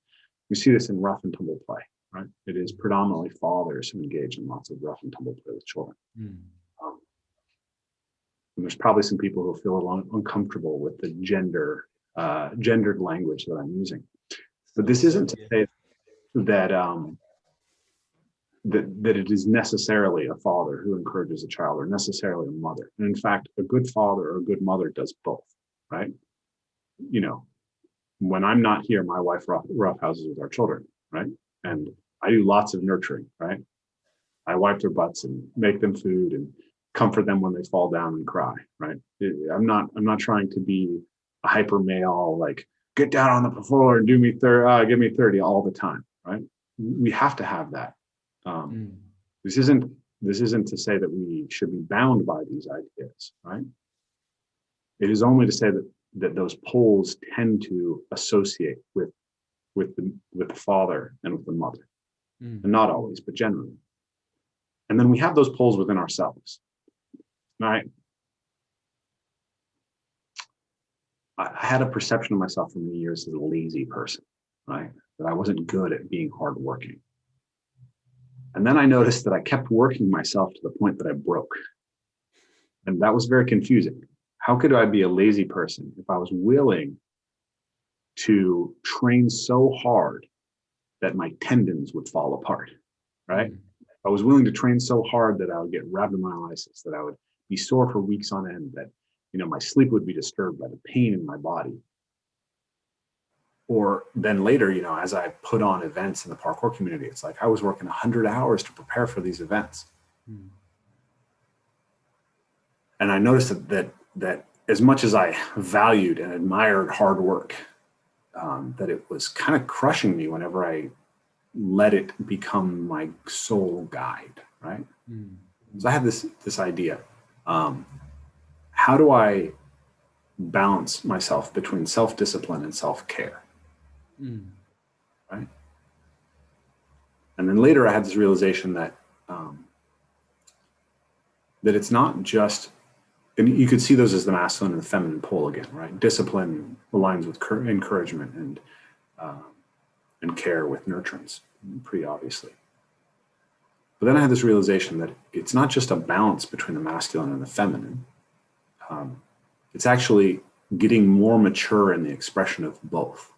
We see this in rough and tumble play, right? It is predominantly fathers who engage in lots of rough and tumble play with children. And there's probably some people who feel a little uncomfortable with the gendered language that I'm using. But this isn't to say that that it is necessarily a father who encourages a child or necessarily a mother. And in fact, a good father or a good mother does both, right? You know, when I'm not here, my wife roughhouses with our children, right? And I do lots of nurturing, right? I wipe their butts and make them food and comfort them when they fall down and cry, right? I'm not trying to be a hyper male, like get down on the floor and give me 30 all the time, right? We have to have that. This isn't to say that we should be bound by these ideas, right? It is only to say that those poles tend to associate with the father and with the mother, and not always, but generally. And then we have those poles within ourselves, right? I had a perception of myself for many years as a lazy person, right? That I wasn't good at being hardworking. And then I noticed that I kept working myself to the point that I broke. And that was very confusing. How could I be a lazy person if I was willing to train so hard that my tendons would fall apart, right? I was willing to train so hard that I would get rhabdomyolysis, that I would be sore for weeks on end, that, you know, my sleep would be disturbed by the pain in my body. Or then later, you know, as I put on events in the parkour community, it's like I was working 100 hours to prepare for these events. And I noticed that as much as I valued and admired hard work, that it was kind of crushing me whenever I let it become my sole guide, right? So I had this idea. How do I balance myself between self-discipline and self-care? Right? And then later I had this realization that that it's not just, and you could see those as the masculine and the feminine pole again, right? Discipline aligns with encouragement and care with nurturance, pretty obviously. But then I had this realization that it's not just a balance between the masculine and the feminine. It's actually getting more mature in the expression of both.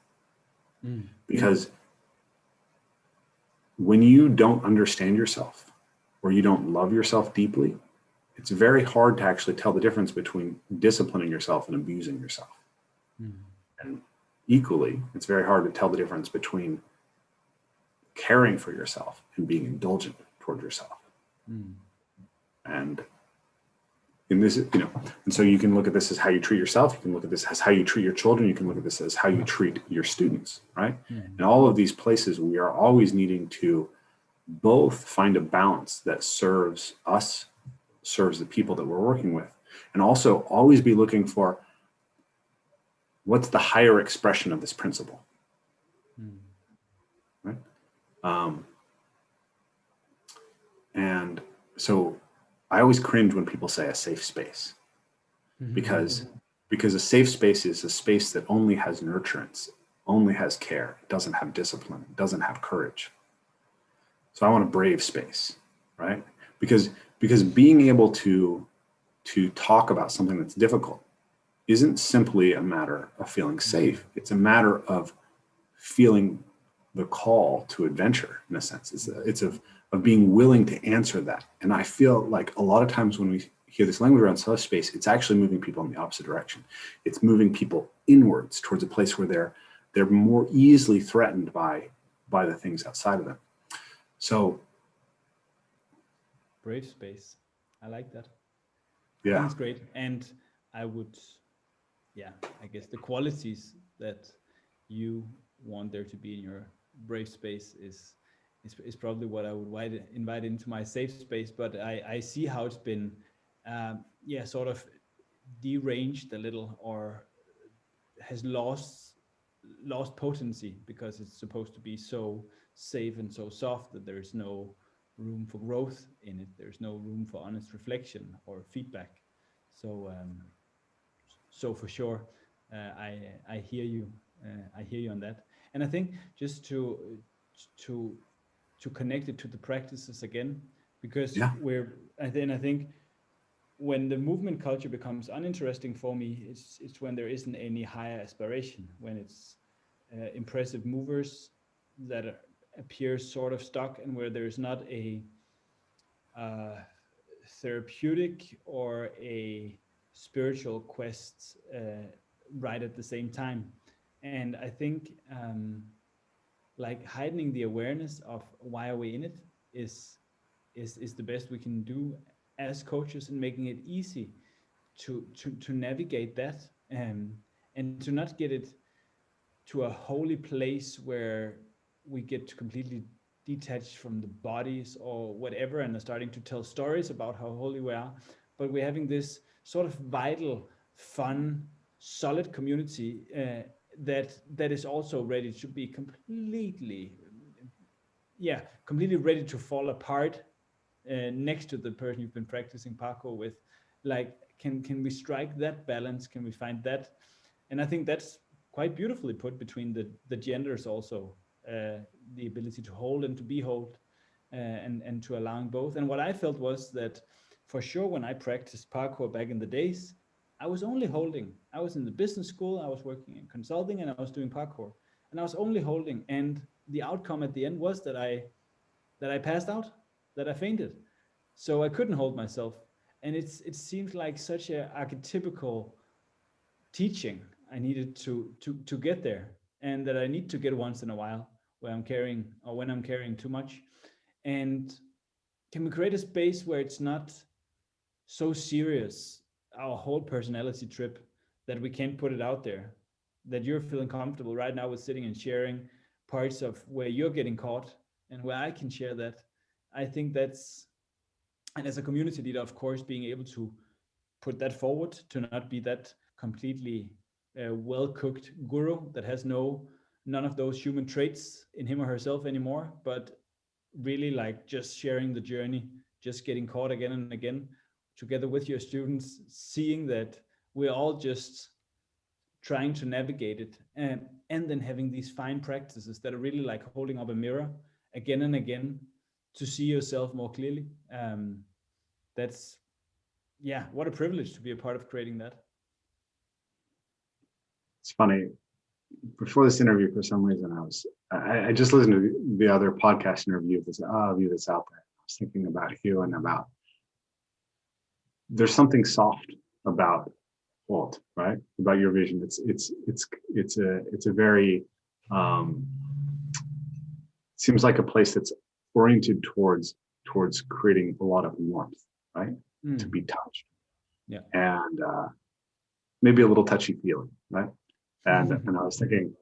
Because when you don't understand yourself or you don't love yourself deeply, it's very hard to actually tell the difference between disciplining yourself and abusing yourself. And equally, it's very hard to tell the difference between caring for yourself and being indulgent toward yourself. And in this, you know, and so you can look at this as how you treat yourself. You can look at this as how you treat your children. You can look at this as how you treat your students, right? In all of these places, we are always needing to both find a balance that serves us, serves the people that we're working with, and also always be looking for what's the higher expression of this principle, right? And so I always cringe when people say a safe space, because a safe space is a space that only has nurturance, only has care, it doesn't have discipline, it doesn't have courage. So I want a brave space, right? Because being able to talk about something that's difficult isn't simply a matter of feeling safe. It's a matter of feeling the call to adventure, in a sense. It's of being willing to answer that. And I feel like a lot of times when we hear this language around safe space, it's actually moving people in the opposite direction. It's moving people inwards towards a place where they're more easily threatened by the things outside of them. So brave space. I like that. Yeah. That's great. And I would, I guess the qualities that you want there to be in your brave space is probably what I would invite into my safe space. But I see how it's been, sort of deranged a little, or has lost potency, because it's supposed to be so safe and so soft that there is no room for growth in it. There's no room for honest reflection or feedback. So for sure, I hear you. I hear you on that. And I think just to connect it to the practices again, because I think when the movement culture becomes uninteresting for me, it's when there isn't any higher aspiration, when it's impressive movers that appears sort of stuck, and where there's not a therapeutic or a spiritual quest right at the same time. And I think like heightening the awareness of why are we in it is the best we can do as coaches, and making it easy to navigate that, and to not get it to a holy place where we get completely detached from the bodies or whatever, and are starting to tell stories about how holy we are. But we're having this sort of vital, fun, solid community that is also ready to be completely ready to fall apart next to the person you've been practicing parkour with. Like, can we strike that balance? Can we find that? And I think that's quite beautifully put between the genders also, the ability to hold and to be held, and to allowing both. And what I felt was that, for sure, when I practiced parkour back in the days, I was only holding. I was in the business school, I was working in consulting, and I was doing parkour, and I was only holding. And the outcome at the end was that I passed out, that I fainted. So I couldn't hold myself. And it seems like such a archetypical teaching I needed to get there, and that I need to get once in a while, where I'm carrying, or when I'm carrying too much. And can we create a space where it's not so serious, our whole personality trip, that we can't put it out there, that you're feeling comfortable right now with sitting and sharing parts of where you're getting caught, and where I can share that. I think that's, and as a community leader, of course, being able to put that forward, to not be that completely well-cooked guru that has none of those human traits in him or herself anymore, but really like just sharing the journey, just getting caught again and again, together with your students, seeing that we're all just trying to navigate it, and then having these fine practices that are really like holding up a mirror again and again to see yourself more clearly. That's, yeah, what a privilege to be a part of creating that. It's funny. Before this interview, for some reason, I just listened to the other podcast interview that's out there. I was thinking about you, and about, there's something soft about Walt, right? About your vision. It's a very seems like a place that's oriented towards creating a lot of warmth, right? To be touched. Yeah. And maybe a little touchy feeling, right? And I was thinking,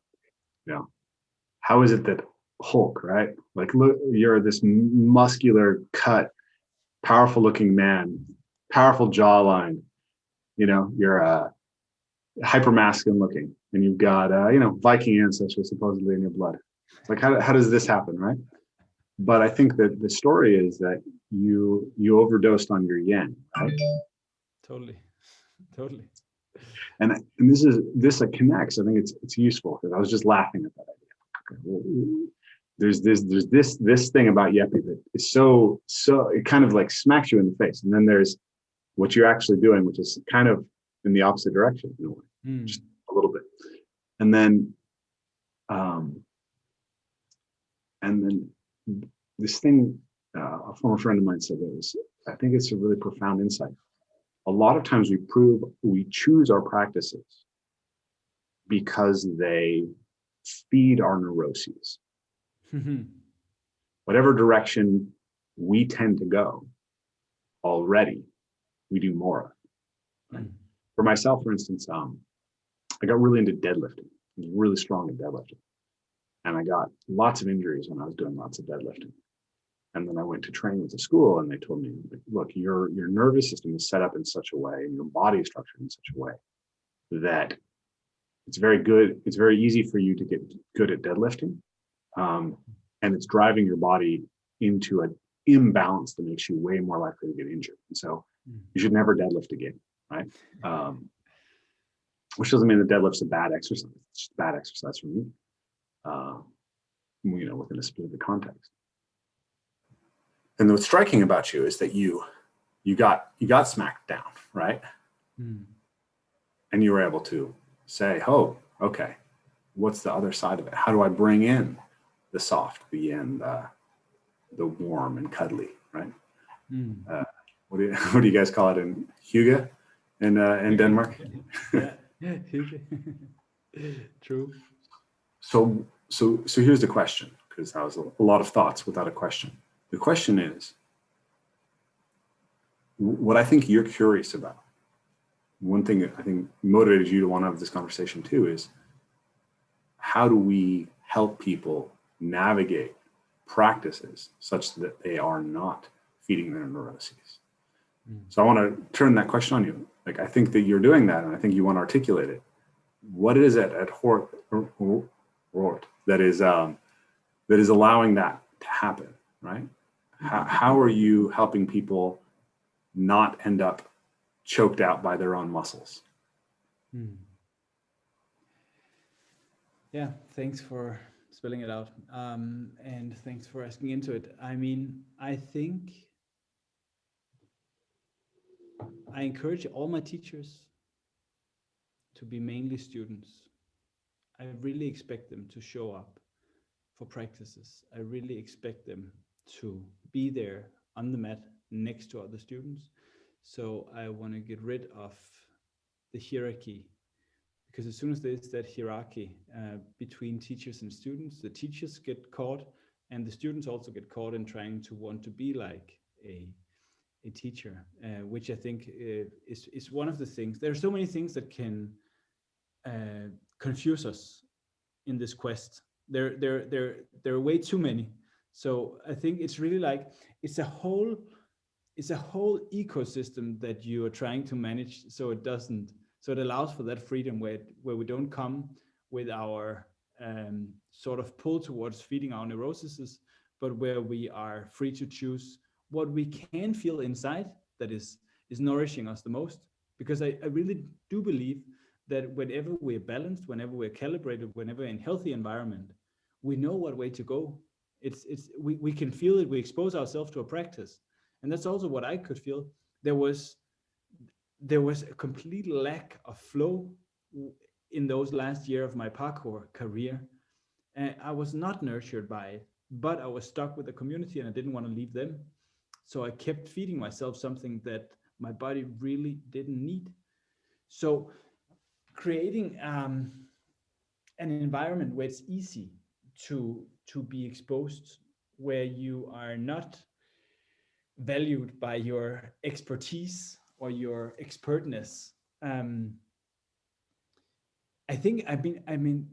how is it that Hulk, right? Like, look, you're this muscular cut, powerful looking man, powerful jawline, you're hyper masculine looking, and you've got Viking ancestors supposedly in your blood. It's like, how does this happen, right? But I think that the story is that you overdosed on your yin, right? Totally. And this connects. I think it's useful, because I was just laughing at that idea. Okay, well, there's this thing about Yepi that is so it kind of like smacks you in the face, and then there's what you're actually doing, which is kind of in the opposite direction in a way, just a little bit. And then this thing, a former friend of mine said, I think it's a really profound insight. A lot of times we choose our practices because they feed our neuroses. Whatever direction we tend to go already, we do more of. Right? For myself, for instance, I got really into deadlifting. I was really strong at deadlifting. And I got lots of injuries when I was doing lots of deadlifting. And then I went to train with the school, and they told me, look, your nervous system is set up in such a way, and your body is structured in such a way that it's very good. It's very easy for you to get good at deadlifting. And it's driving your body into an imbalance that makes you way more likely to get injured. And so you should never deadlift again, right? Which doesn't mean that deadlift's a bad exercise. It's just bad exercise for me, within a specific context. And what's striking about you is that you got smacked down, right? And you were able to say, oh, okay, what's the other side of it? How do I bring in the soft, the yin, the warm and cuddly, right? What do you guys call it in hygge in Denmark? Yeah. True. So here's the question, because that was a lot of thoughts without a question. The question is, what I think you're curious about, one thing that I think motivated you to want to have this conversation too, is how do we help people navigate practices such that they are not feeding their neuroses? So I want to turn that question on you. Like, I think that you're doing that, and I think you want to articulate it. What is it at Rört that is allowing that to happen, right? How are you helping people not end up choked out by their own muscles? Yeah, thanks for spelling it out. And thanks for asking into it. I mean, I think I encourage all my teachers to be mainly students. I really expect them to show up for practices. I really expect them to be there on the mat next to other students. So I want to get rid of the hierarchy, because as soon as there's that hierarchy between teachers and students, the teachers get caught and the students also get caught in trying to want to be like a teacher, which I think is one of the things. There are so many things that can confuse us in this quest. There are way too many. So I think it's really like it's a whole ecosystem that you are trying to manage, so it allows for that freedom where we don't come with our sort of pull towards feeding our neuroses, but where we are free to choose what we can feel inside that is nourishing us the most. Because I really do believe that whenever we're balanced, whenever we're calibrated, whenever we're in healthy environment, we know what way to go. We can feel it. We expose ourselves to a practice, and that's also what I could feel. There was a complete lack of flow in those last year of my parkour career, and I was not nurtured by it. But I was stuck with the community, and I didn't want to leave them. So I kept feeding myself something that my body really didn't need. So creating an environment where it's easy to be exposed, where you are not valued by your expertise or your expertness. I think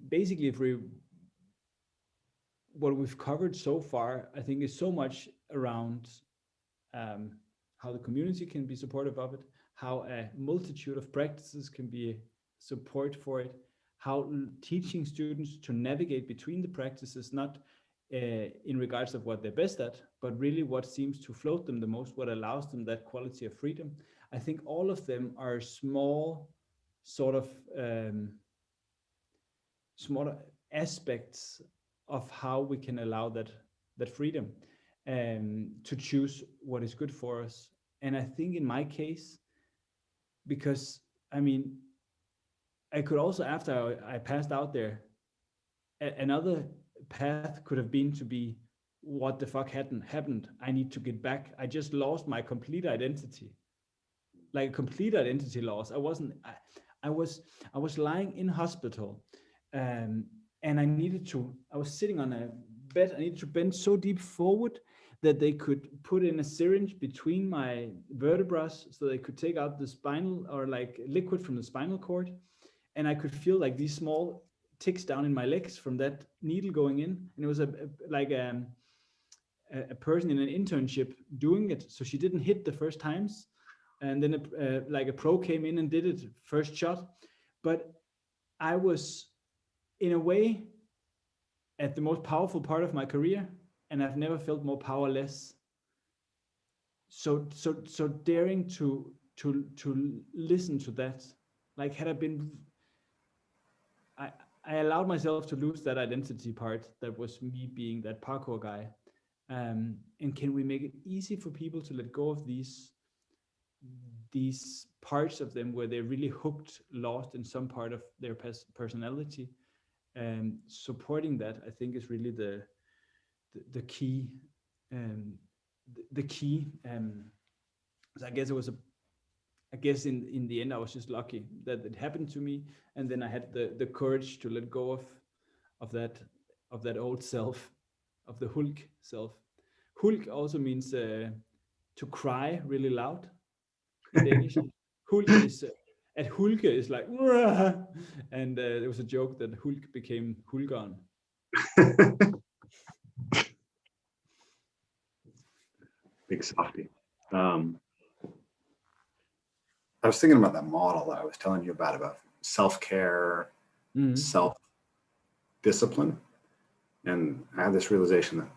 basically, if what we've covered so far, I think is so much around how the community can be supportive of it, how a multitude of practices can be support for it, how teaching students to navigate between the practices, not in regards of what they're best at, but really what seems to float them the most, what allows them that quality of freedom. I think all of them are small sort of smaller aspects of how we can allow that freedom to choose what is good for us. And I think in my case, because I mean, I could also, after I passed out there, another path could have been to be, what the fuck hadn't happened? I need to get back. I just lost my complete identity, like a complete identity loss. I was lying in hospital, and I was sitting on a bed. I needed to bend so deep forward that they could put in a syringe between my vertebrae so they could take out the spinal, or like liquid from the spinal cord. And I could feel like these small ticks down in my legs from that needle going in. And it was a person in an internship doing it. So she didn't hit the first times. And then a pro came in and did it first shot. But I was, in a way, at the most powerful part of my career, and I've never felt more powerless. So daring to listen to that, like had I been, I allowed myself to lose that identity part that was me being that parkour guy. And can we make it easy for people to let go of these parts of them where they're really hooked, lost in some part of their personality? And supporting that, I think, is really the key, the key. So I guess it was I guess in the end I was just lucky that it happened to me, and then I had the courage to let go of that old self, of the Hulk self. Hulk also means to cry really loud in Danish. Hulk is at Hulke is like, "Wah!" And there was a joke that Hulk became Hulkeren. Big softy. I was thinking about that model that I was telling you about self-care, self-discipline. And I had this realization that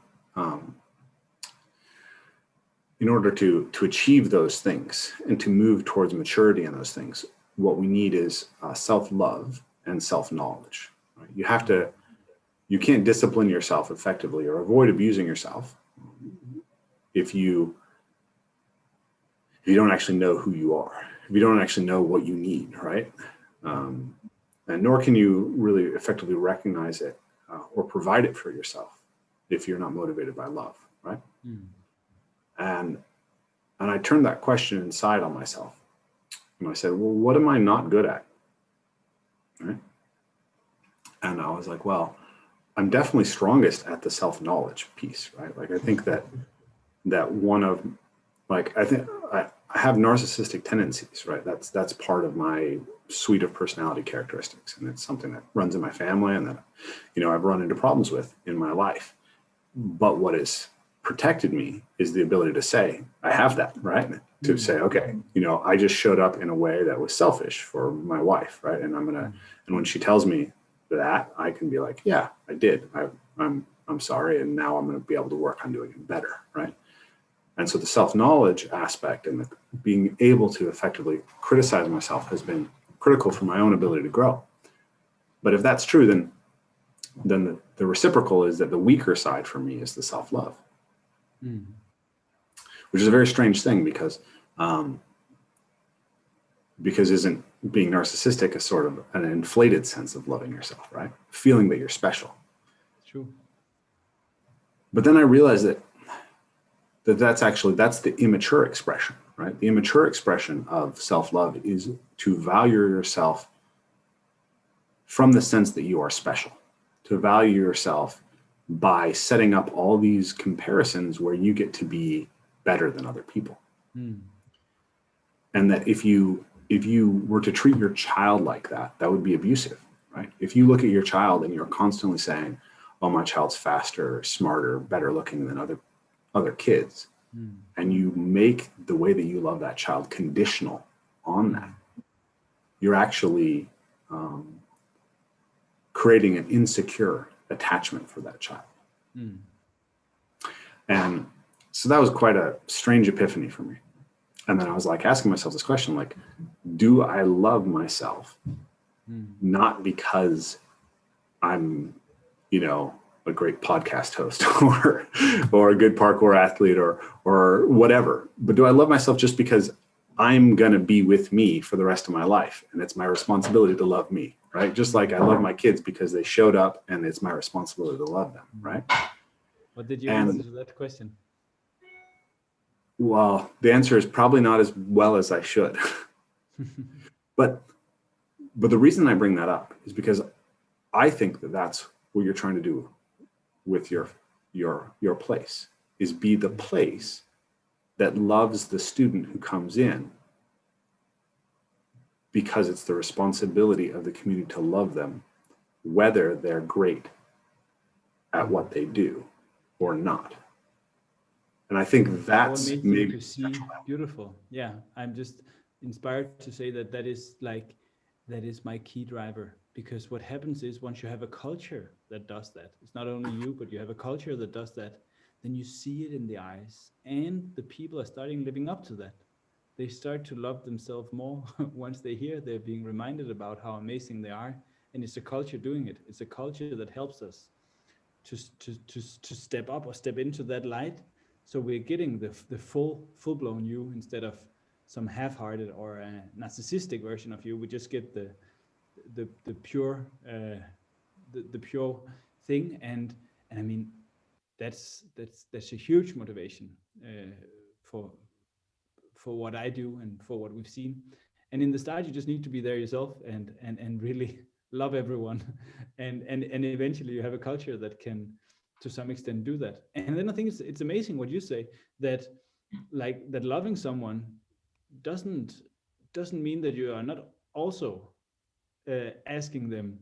in order to achieve those things and to move towards maturity in those things, what we need is self-love and self-knowledge. Right? You can't discipline yourself effectively or avoid abusing yourself if you don't actually know who you are, if you don't actually know what you need, right? And nor can you really effectively recognize it or provide it for yourself if you're not motivated by love, right? And I turned that question inside on myself. And I said, well, what am I not good at? Right? And I was like, well, I'm definitely strongest at the self-knowledge piece, right? Like, I think that one of, like, I think I have narcissistic tendencies, right? That's part of my suite of personality characteristics. And it's something that runs in my family and that, I've run into problems with in my life. But what has protected me is the ability to say, I have that, right? To say, okay, I just showed up in a way that was selfish for my wife, right? And and when she tells me that, I can be like, yeah, I did. I'm sorry. And now I'm going to be able to work on doing it better, right? And so the self-knowledge aspect and being able to effectively criticize myself has been critical for my own ability to grow. But if that's true, then the reciprocal is that the weaker side for me is the self-love, which is a very strange thing because isn't being narcissistic a sort of an inflated sense of loving yourself, right? Feeling that you're special. True. But then I realized that's the immature expression, right? The immature expression of self-love is to value yourself from the sense that you are special, to value yourself by setting up all these comparisons where you get to be better than other people. And that if you were to treat your child like that, that would be abusive, right? If you look at your child and you're constantly saying, oh, my child's faster, smarter, better looking than other kids, and you make the way that you love that child conditional on that, you're actually creating an insecure attachment for that child. And so that was quite a strange epiphany for me. And then I was like asking myself this question, like, do I love myself not because I'm, a great podcast host or a good parkour athlete or whatever, but do I love myself just because I'm going to be with me for the rest of my life and it's my responsibility to love me, right? Just like I love my kids because they showed up and it's my responsibility to love them, right? What did you answer to that question? Well, the answer is probably not as well as I should. But the reason I bring that up is because I think that that's what you're trying to do with your place, is be the place that loves the student who comes in because it's the responsibility of the community to love them, whether they're great at what they do or not. And I think that's maybe to see beautiful. Yeah, I'm just inspired to say that is my key driver, because what happens is once you have a culture that does that, it's not only you, but you have a culture that does that, then you see it in the eyes, and the people are starting living up to that. They start to love themselves more once they're being reminded about how amazing they are, and it's a culture doing it. It's a culture that helps us to step up or step into that light. So we're getting the full-blown you instead of some half-hearted or a narcissistic version of you. We just get the pure the pure thing. And I mean, that's a huge motivation for what I do and for what we've seen. And in the start, you just need to be there yourself and really love everyone, and eventually you have a culture that can, to some extent, do that. And then I think it's amazing what you say, that that loving someone doesn't mean that you are not also asking them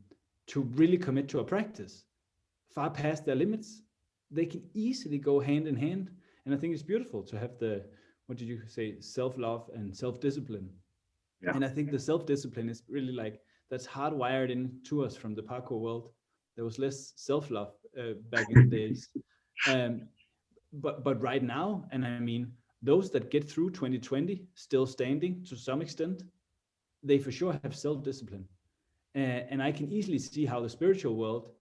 to really commit to a practice far past their limits. They can easily go hand in hand, and I think it's beautiful to have the, what did you say, self-love and self-discipline. Yeah. And I think the self-discipline is really like, that's hardwired into us from the parkour world. There was less self-love back in the days. But right now, and I mean, those that get through 2020 still standing to some extent, they for sure have self-discipline. And I can easily see how the spiritual world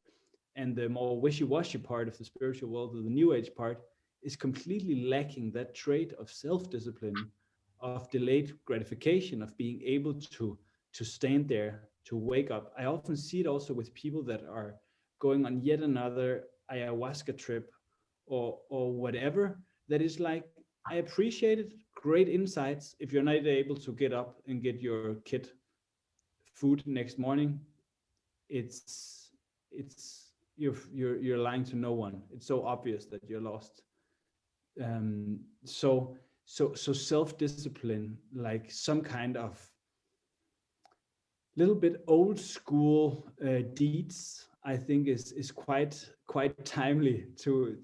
and the more wishy-washy part of the spiritual world, or the new age part, is completely lacking that trait of self-discipline, of delayed gratification, of being able to stand there, to wake up. I often see it also with people that are going on yet another ayahuasca trip or whatever, that is like, I appreciate it, great insights. If you're not able to get up and get your kid food next morning, it's you're lying to no one. It's so obvious that you're lost. So self-discipline, like some kind of little bit old school deeds, I think is quite timely to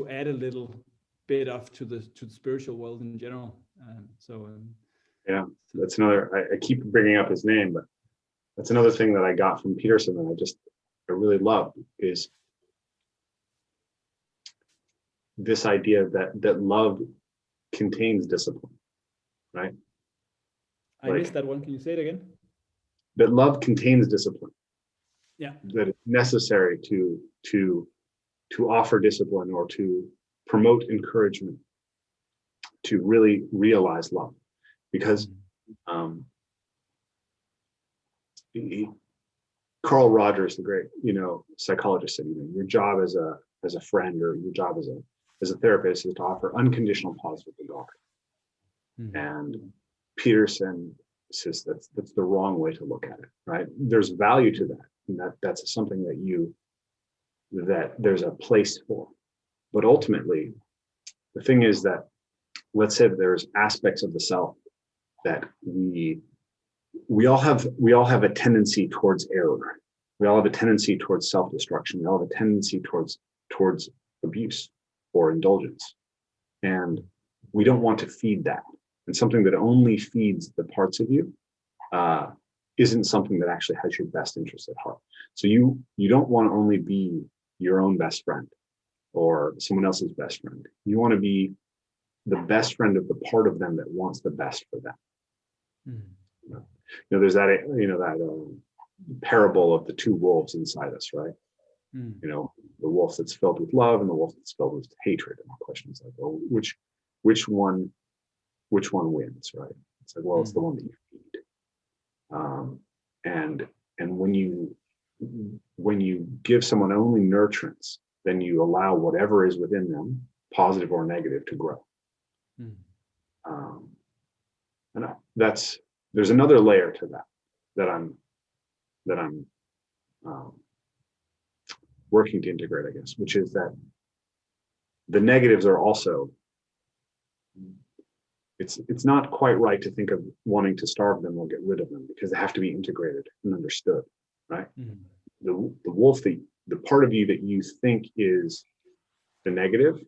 add a little bit of to the spiritual world in general. Yeah, that's another. I keep bringing up his name, but that's another thing that I got from Peterson that I really love, is this idea that love contains discipline, right? I missed that one. Can you say it again? That love contains discipline. Yeah. That it's necessary to offer discipline, or to promote encouragement, to really realize love. Because Carl Rogers, the great psychologist, said, your job as a friend, or your job as a therapist, is to offer unconditional positive regard. And Peterson says that's the wrong way to look at it, right? There's value to that, and that's something that there's a place for. But ultimately, the thing is that, let's say that there's aspects of the self that we all have a tendency towards error. We all have a tendency towards self-destruction. We all have a tendency towards abuse or indulgence. And we don't want to feed that. And something that only feeds the parts of you isn't something that actually has your best interest at heart. So you don't want to only be your own best friend or someone else's best friend. You want to be the best friend of the part of them that wants the best for them. There's that parable of the two wolves inside us, right? The wolf that's filled with love and the wolf that's filled with hatred. And the question is like, well, which one wins, right? It's like, well, it's the one that you feed. And when you give someone only nurturance, then you allow whatever is within them, positive or negative, to grow. And there's another layer to that I'm working to integrate, I guess, which is that the negatives are also, it's not quite right to think of wanting to starve them or get rid of them, because they have to be integrated and understood, right? The wolf, the part of you that you think is the negative,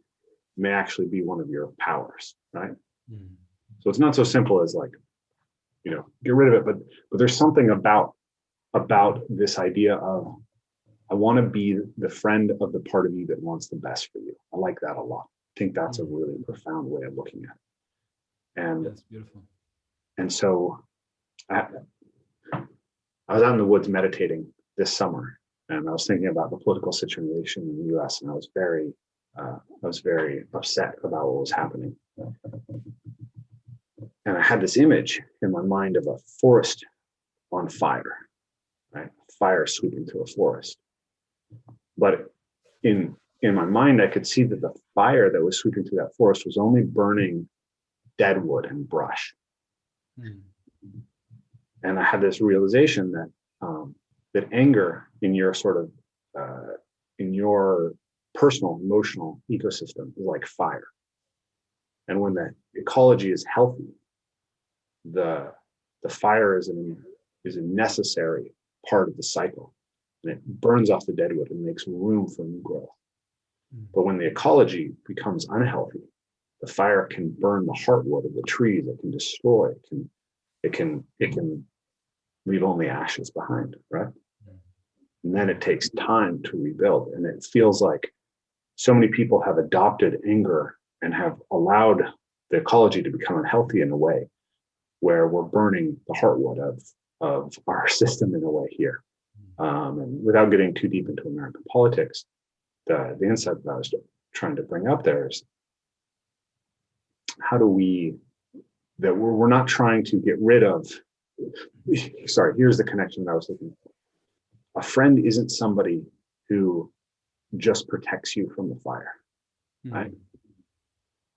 may actually be one of your powers, right? So it's not so simple as like, get rid of it, but there's something about this idea of, I want to be the friend of the part of you that wants the best for you. I like that a lot. I think that's a really profound way of looking at it. And that's beautiful. And so I was out in the woods meditating this summer, and I was thinking about the political situation in the US, and I was very upset about what was happening. And I had this image in my mind of a forest on fire, right? Fire sweeping through a forest. But in my mind, I could see that the fire that was sweeping through that forest was only burning dead wood and brush. Mm. And I had this realization that that anger in your sort of in your personal emotional ecosystem is like fire. And when the ecology is healthy, the fire is a necessary part of the cycle, and it burns off the dead wood and makes room for new growth. But when the ecology becomes unhealthy, the fire can burn the heartwood of the trees. It can destroy. It can leave only ashes behind, right? And then it takes time to rebuild. And it feels like so many people have adopted anger and have allowed the ecology to become unhealthy in a way where we're burning the heartwood of our system in a way here. And without getting too deep into American politics, the insight that I was trying to bring up there is how do we're not trying to get rid of, sorry, here's the connection that I was looking for. A friend isn't somebody who just protects you from the fire, right?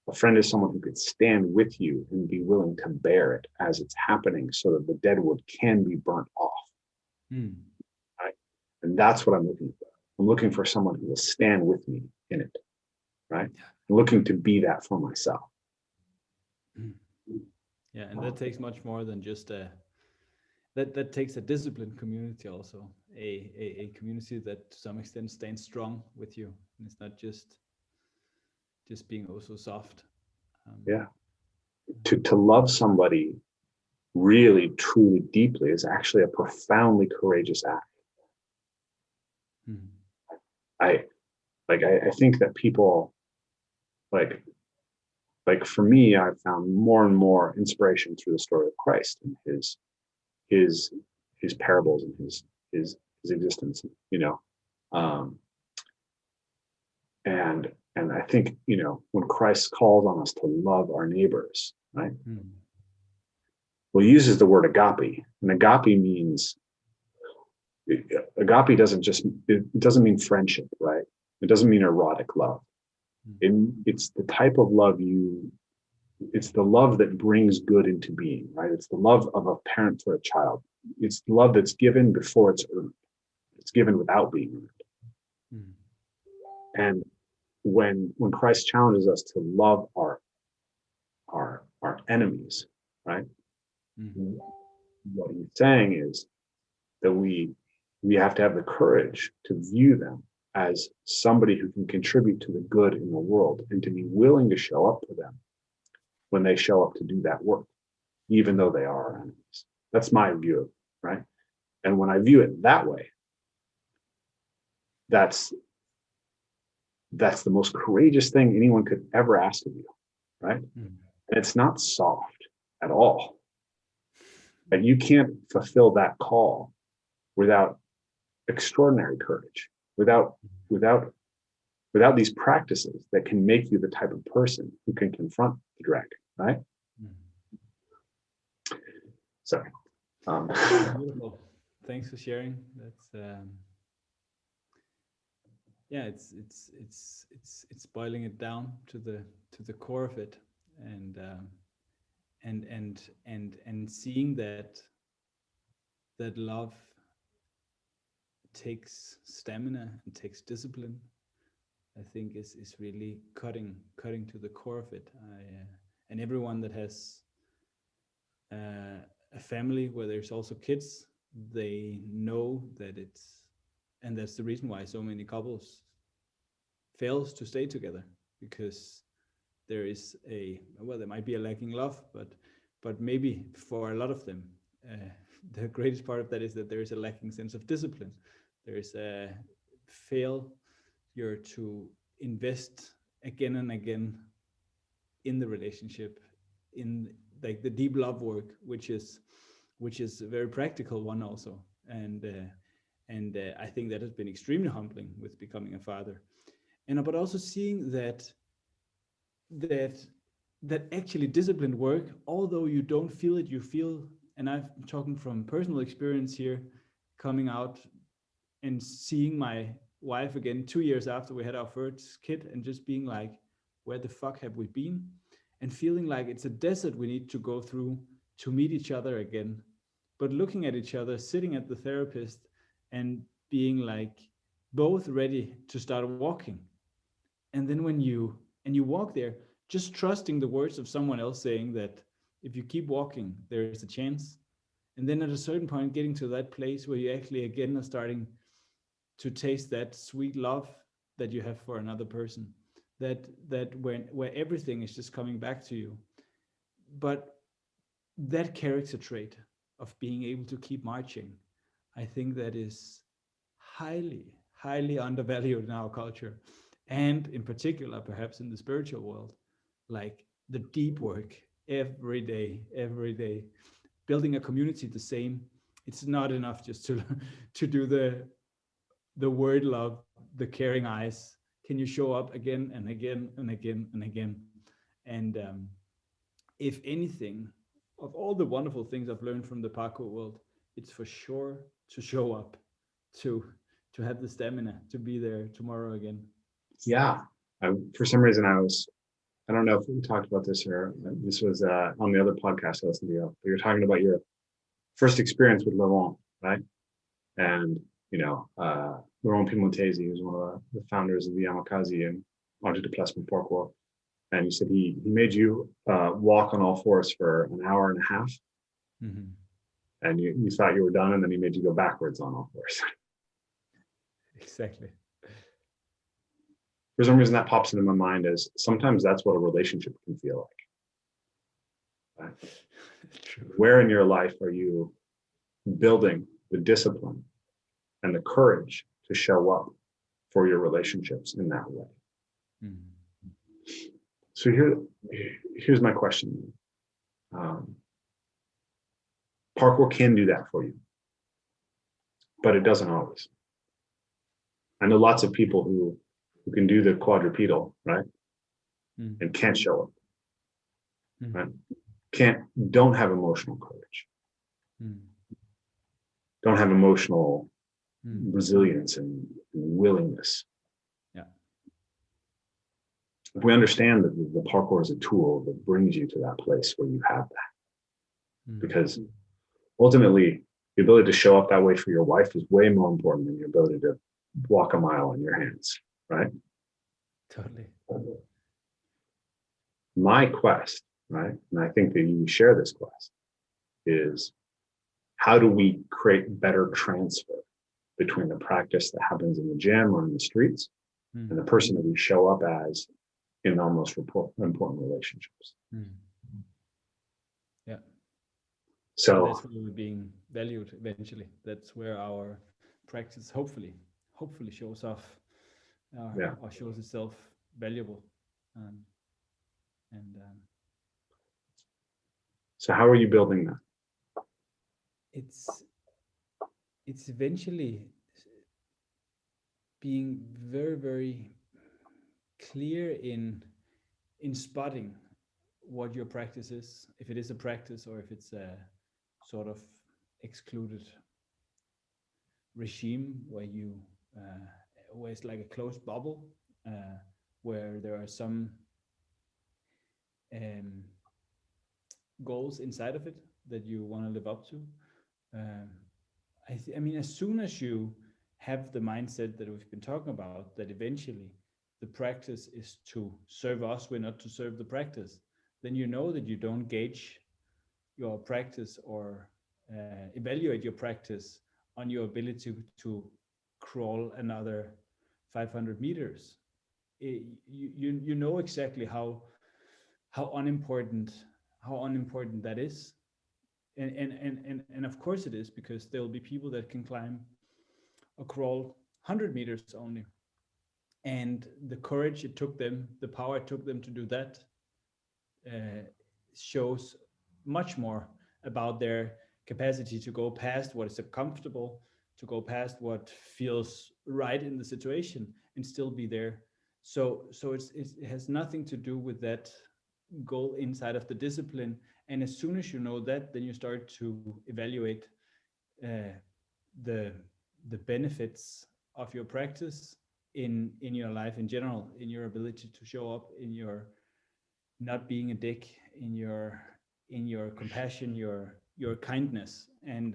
A friend is someone who could stand with you and be willing to bear it as it's happening so that the dead wood can be burnt off. Right? And that's what I'm looking for. I'm looking for someone who will stand with me in it, right? I'm looking to be that for myself. Yeah, and that takes much more than just that takes a disciplined community also, a community that to some extent stands strong with you. And it's not just being also soft. Yeah. To love somebody really, truly, deeply is actually a profoundly courageous act. I think that people like for me, I've found more and more inspiration through the story of Christ and his parables and his existence, and I think, when Christ calls on us to love our neighbors, right? Well, he uses the word agape, and agape doesn't mean friendship, right? It doesn't mean erotic love. It's the type of love it's the love that brings good into being, right? It's the love of a parent for a child. It's the love that's given before it's earned. It's given without being earned. And when Christ challenges us to love our enemies, right? What he's saying is that we have to have the courage to view them as somebody who can contribute to the good in the world and to be willing to show up for them when they show up to do that work, even though they are our enemies. That's my view of it, right? And when I view it that way, that's the most courageous thing anyone could ever ask of you, right? And it's not soft at all. And you can't fulfill that call without extraordinary courage, without these practices that can make you the type of person who can confront the dragon, right? Sorry. Beautiful. Thanks for sharing. That's yeah, it's boiling it down to the core of it, and seeing that love takes stamina and takes discipline, I think is really cutting to the core of it. And everyone that has a family where there's also kids, they know that and that's the reason why so many couples fails to stay together, because there is there might be a lacking love, but maybe for a lot of them, the greatest part of that is that there is a lacking sense of discipline. There is a failure to invest again and again in the relationship, in like the deep love work, which is a very practical one also. And I think that has been extremely humbling with becoming a father, but also seeing that actually disciplined work, although you don't feel it, you feel, and I'm talking from personal experience here, coming out and seeing my wife again 2 years after we had our first kid, and just being like, where the fuck have we been? And feeling like it's a desert we need to go through to meet each other again. But looking at each other, sitting at the therapist, and being like both ready to start walking. And then when you walk there, just trusting the words of someone else saying that if you keep walking, there's a chance. And then at a certain point, getting to that place where you actually again are starting to taste that sweet love that you have for another person, that where everything is just coming back to you. But that character trait of being able to keep marching, I think that is highly undervalued in our culture, and in particular perhaps in the spiritual world. Like the deep work every day, building a community the same. It's not enough just to to do the word love, the caring eyes. Can you show up again and again and again and again? And if anything, of all the wonderful things I've learned from the parkour world, it's for sure to show up, to to have the stamina to be there tomorrow again. Yeah. For some reason, I don't know if we talked about this or this was on the other podcast I listened to, but you're talking about your first experience with Laurent, right? And, Laurent Piedmontese, who's one of the founders of the Yamakasi and Art of Déplacement Parkour. And you said he made you walk on all fours for an hour and a half. Mm-hmm. And you thought you were done, and then he made you go backwards on all fours. Exactly. For some reason, that pops into my mind as sometimes that's what a relationship can feel like. Right? True. Where in your life are you building the discipline and the courage to show up for your relationships in that way? Mm-hmm. So here's my question. Parkour can do that for you, but it doesn't always. I know lots of people who can do the quadrupedal, right? Mm-hmm. And can't show up, Mm-hmm. right? Don't have emotional courage, Mm-hmm. don't have emotional Mm-hmm. resilience and willingness. Yeah. If we understand that the parkour is a tool that brings you to that place where you have that, Mm-hmm. because ultimately the ability to show up that way for your wife is way more important than your ability to walk a mile on your hands, right? Totally. My quest, right, and I think that you share this quest, is how do we create better transfer between the practice that happens in the gym or in the streets Mm-hmm. and the person that we show up as in our most important relationships. Mm-hmm. Yeah. So that's where we're being valued eventually. That's where our practice hopefully shows off, or shows itself valuable. And so how are you building that? it's eventually being very clear in spotting what your practice is, if it is a practice or if it's a sort of excluded regime where you where it's like a closed bubble, where there are some goals inside of it that you want to live up to. I mean, as soon as you have the mindset that we've been talking about, that eventually the practice is to serve us, we're not to serve the practice, then you know that you don't gauge your practice or evaluate your practice on your ability to crawl another 500 meters. You know exactly how unimportant that is, and of course it is, because there will be people that can climb or crawl 100 meters only, and the courage it took them, the power it took them to do that, shows much more about their capacity to go past what is comfortable, to go past what feels right in the situation and still be there. So it has nothing to do with that goal inside of the discipline. And as soon as you know that, then you start to evaluate the benefits of your practice in your life in general, in your ability to show up, in your not being a dick, in your compassion, your kindness, and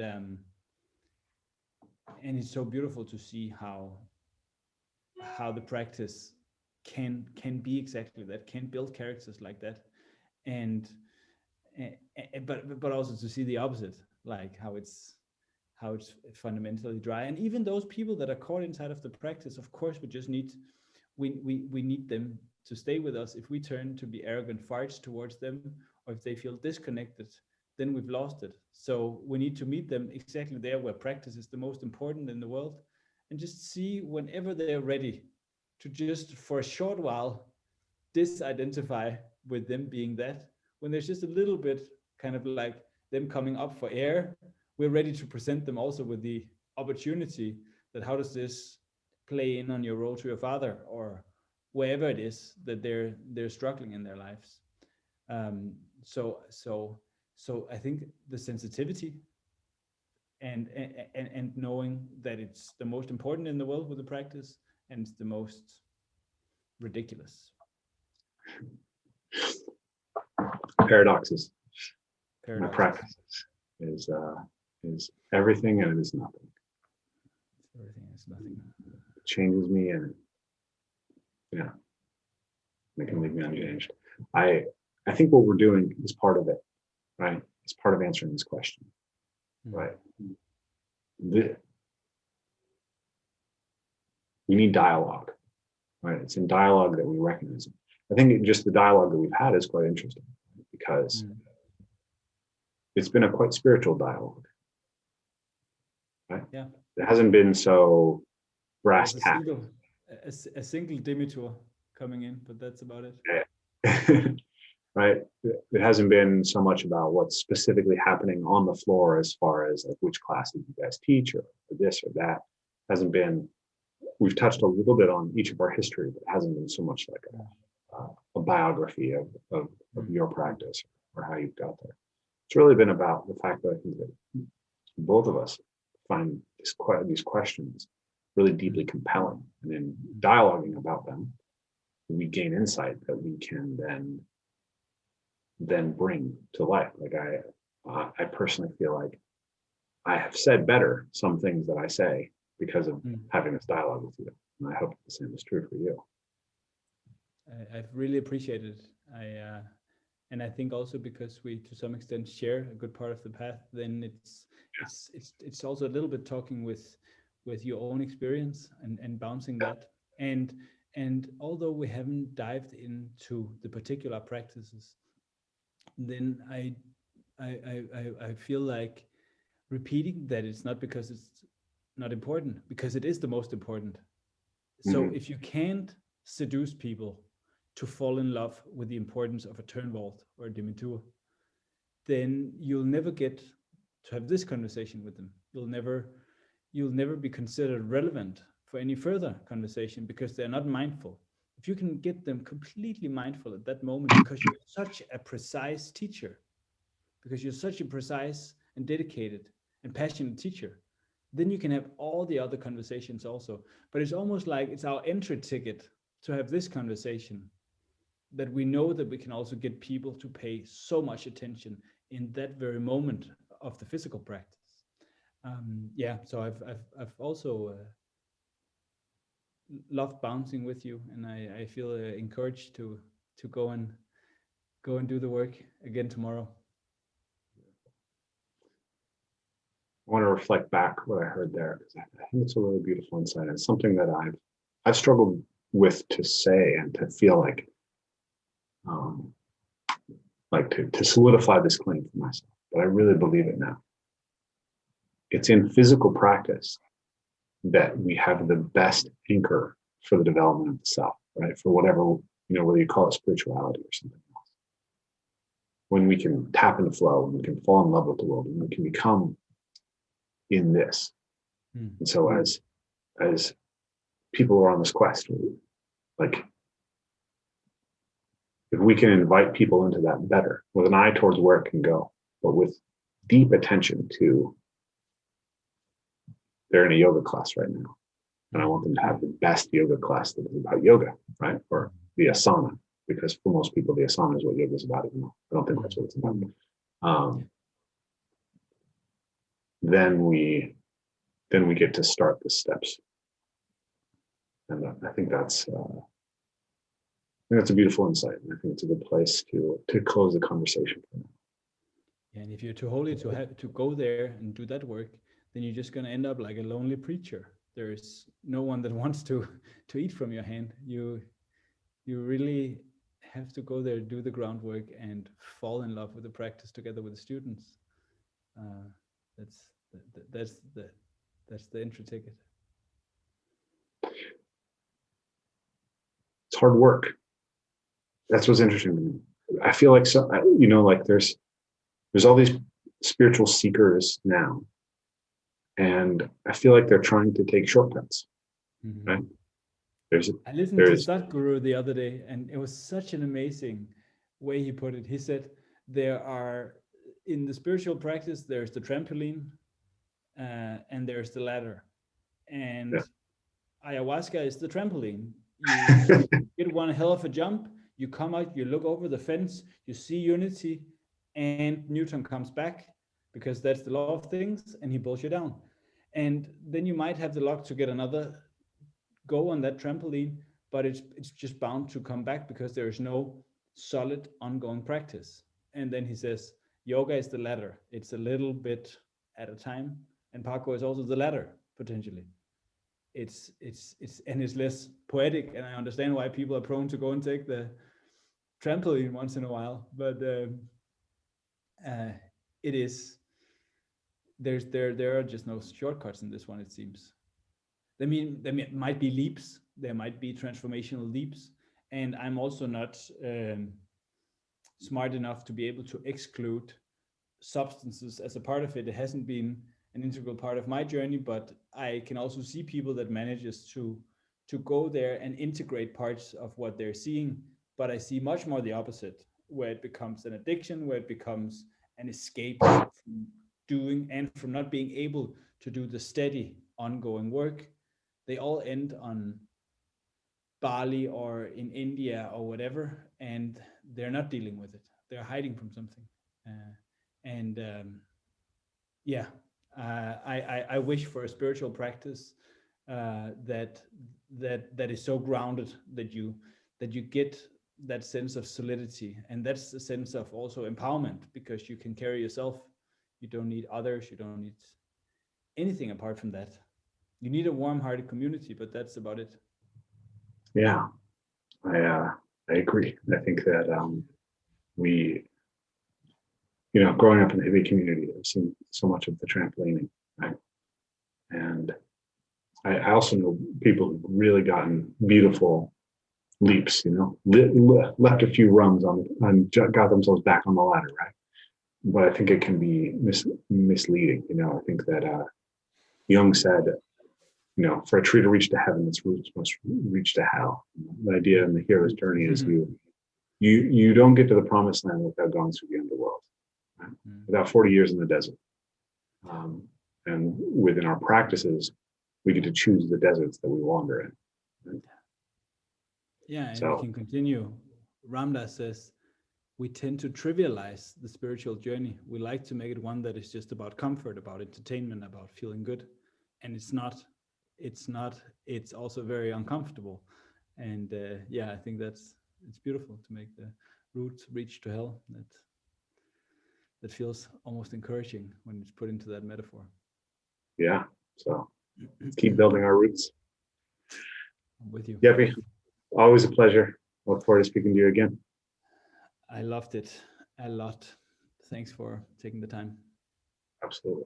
it's so beautiful to see how the practice can be exactly that, can build characters like that, and but also to see the opposite, like how it's fundamentally dry. And even those people that are caught inside of the practice, of course, we need them to stay with us. If we turn to be arrogant farts towards them, or if they feel disconnected, then we've lost it. So we need to meet them exactly there where practice is the most important in the world, and just see whenever they're ready to just for a short while disidentify with them being that. When there's just a little bit kind of like them coming up for air, we're ready to present them also with the opportunity that how does this play in on your role to your father, or wherever it is that they're struggling in their lives. So I think the sensitivity and knowing that it's the most important in the world with the practice, and it's the most ridiculous. Paradoxes. My Paradoxes. practice is everything and it is nothing. Everything is nothing. It changes me, and yeah, it can leave me unchanged. I think what we're doing is part of it, right? It's part of answering this question, right? We need dialogue, right? It's in dialogue that we recognize it. I think just the dialogue that we've had is quite interesting, because it's been a quite spiritual dialogue, right? Yeah. It hasn't been so brass tacks. A single demitur coming in, but that's about it. Yeah. Right? It hasn't been so much about what's specifically happening on the floor as far as like which classes you guys teach or this or that. It hasn't been, we've touched a little bit on each of our history, but it hasn't been so much like a biography of your practice or how you've got there. It's really been about the fact that I think that both of us find these questions really deeply compelling, and in dialoguing about them, we gain insight that we can then bring to life. Like I personally feel like I have said better some things that I say because of having this dialogue with you, and I hope the same is true for you. I've really appreciated it. And I think also because we to some extent share a good part of the path, then it's also a little bit talking with your own experience and bouncing that. And although we haven't dived into the particular practices, then I feel like repeating that it's not because it's not important, because it is the most important. So if you can't seduce people to fall in love with the importance of a Turnvold or a demitur, then you'll never get to have this conversation with them. You'll never be considered relevant for any further conversation, because they're not mindful. If you can get them completely mindful at that moment, because you're such a precise teacher, because you're such a precise and dedicated and passionate teacher, then you can have all the other conversations also. But it's almost like it's our entry ticket to have this conversation, that we know that we can also get people to pay so much attention in that very moment of the physical practice. So I've also loved bouncing with you, and I feel encouraged to go and do the work again tomorrow. I want to reflect back what I heard there, because I think it's a really beautiful insight. It's something that I've struggled with to say and to feel like to solidify this claim for myself, but I really believe it now. It's in physical practice that we have the best anchor for the development of the self, right? For whatever, whether you call it spirituality or something else. When we can tap into flow, when we can fall in love with the world, and we can become in this. And so as people are on this quest, like, if we can invite people into that better, with an eye towards where it can go, but with deep attention to, they're in a yoga class right now, And I want them to have the best yoga class that is about yoga, right? Or the asana, because for most people, the asana is what yoga is about. Even though I don't think that's what it's about. Then we get to start the steps. And I think that's a beautiful insight. And I think it's a good place to close the conversation. And if you're too holy to go there and do that work, then you're just going to end up like a lonely preacher. There's no one that wants to eat from your hand. You really have to go there, do the groundwork, and fall in love with the practice together with the students. That's the entry ticket. It's hard work. That's what's interesting to me. I feel like there's all these spiritual seekers now, and I feel like they're trying to take shortcuts. Mm-hmm. Right? I listened to Sadhguru the other day, and it was such an amazing way he put it. He said, there are, in the spiritual practice, there's the trampoline and there's the ladder. And ayahuasca is the trampoline. You get one hell of a jump, you come out, you look over the fence, you see unity, and Newton comes back, because that's the law of things, and he pulls you down. And then you might have the luck to get another go on that trampoline, but it's just bound to come back because there is no solid ongoing practice. And then he says, yoga is the ladder. It's a little bit at a time, and parkour is also the ladder, potentially. It's less poetic, and I understand why people are prone to go and take the trampoline once in a while, but it is, there are just no shortcuts in this one, it seems. There might be leaps, there might be transformational leaps, and I'm also not smart enough to be able to exclude substances as a part of it. It hasn't been an integral part of my journey, but I can also see people that manages to go there and integrate parts of what they're seeing. But I see much more the opposite, where it becomes an addiction, where it becomes an escape from doing and from not being able to do the steady ongoing work. They all end on Bali or in India or whatever, and they're not dealing with it. They're hiding from something. I wish for a spiritual practice that is so grounded that you get that sense of solidity, and that's the sense of also empowerment, because you can carry yourself. You don't need others. You don't need anything apart from that. You need a warm-hearted community, but that's about it. Yeah, I agree. I think that growing up in the hippie community, I've seen so much of the trampolining, right? And I also know people who've really gotten beautiful leaps, left a few rungs and got themselves back on the ladder, right? But I think it can be misleading. I think that Jung said, for a tree to reach to heaven, its roots must reach to hell. The idea in the hero's journey is you don't get to the promised land without going through the underworld, right? Without 40 years in the desert. And within our practices, we get to choose the deserts that we wander in. Right? Yeah, and we can continue. Ramdas says, we tend to trivialize the spiritual journey. We like to make it one that is just about comfort, about entertainment, about feeling good. And it's not. It's also very uncomfortable. And I think it's beautiful to make the roots reach to hell. That feels almost encouraging when it's put into that metaphor. Yeah, so let's keep building our roots. I'm with you. Yepi, always a pleasure. Look forward to speaking to you again. I loved it a lot. Thanks for taking the time. Absolutely.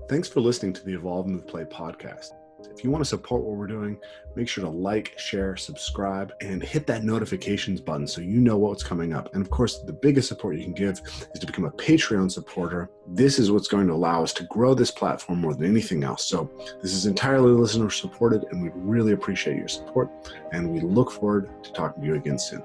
Thanks for listening to the Evolve, Move, Play podcast. If you want to support what we're doing, make sure to like, share, subscribe, and hit that notifications button so you know what's coming up. And of course, the biggest support you can give is to become a Patreon supporter. This is what's going to allow us to grow this platform more than anything else. So this is entirely listener supported, and we really appreciate your support. And we look forward to talking to you again soon.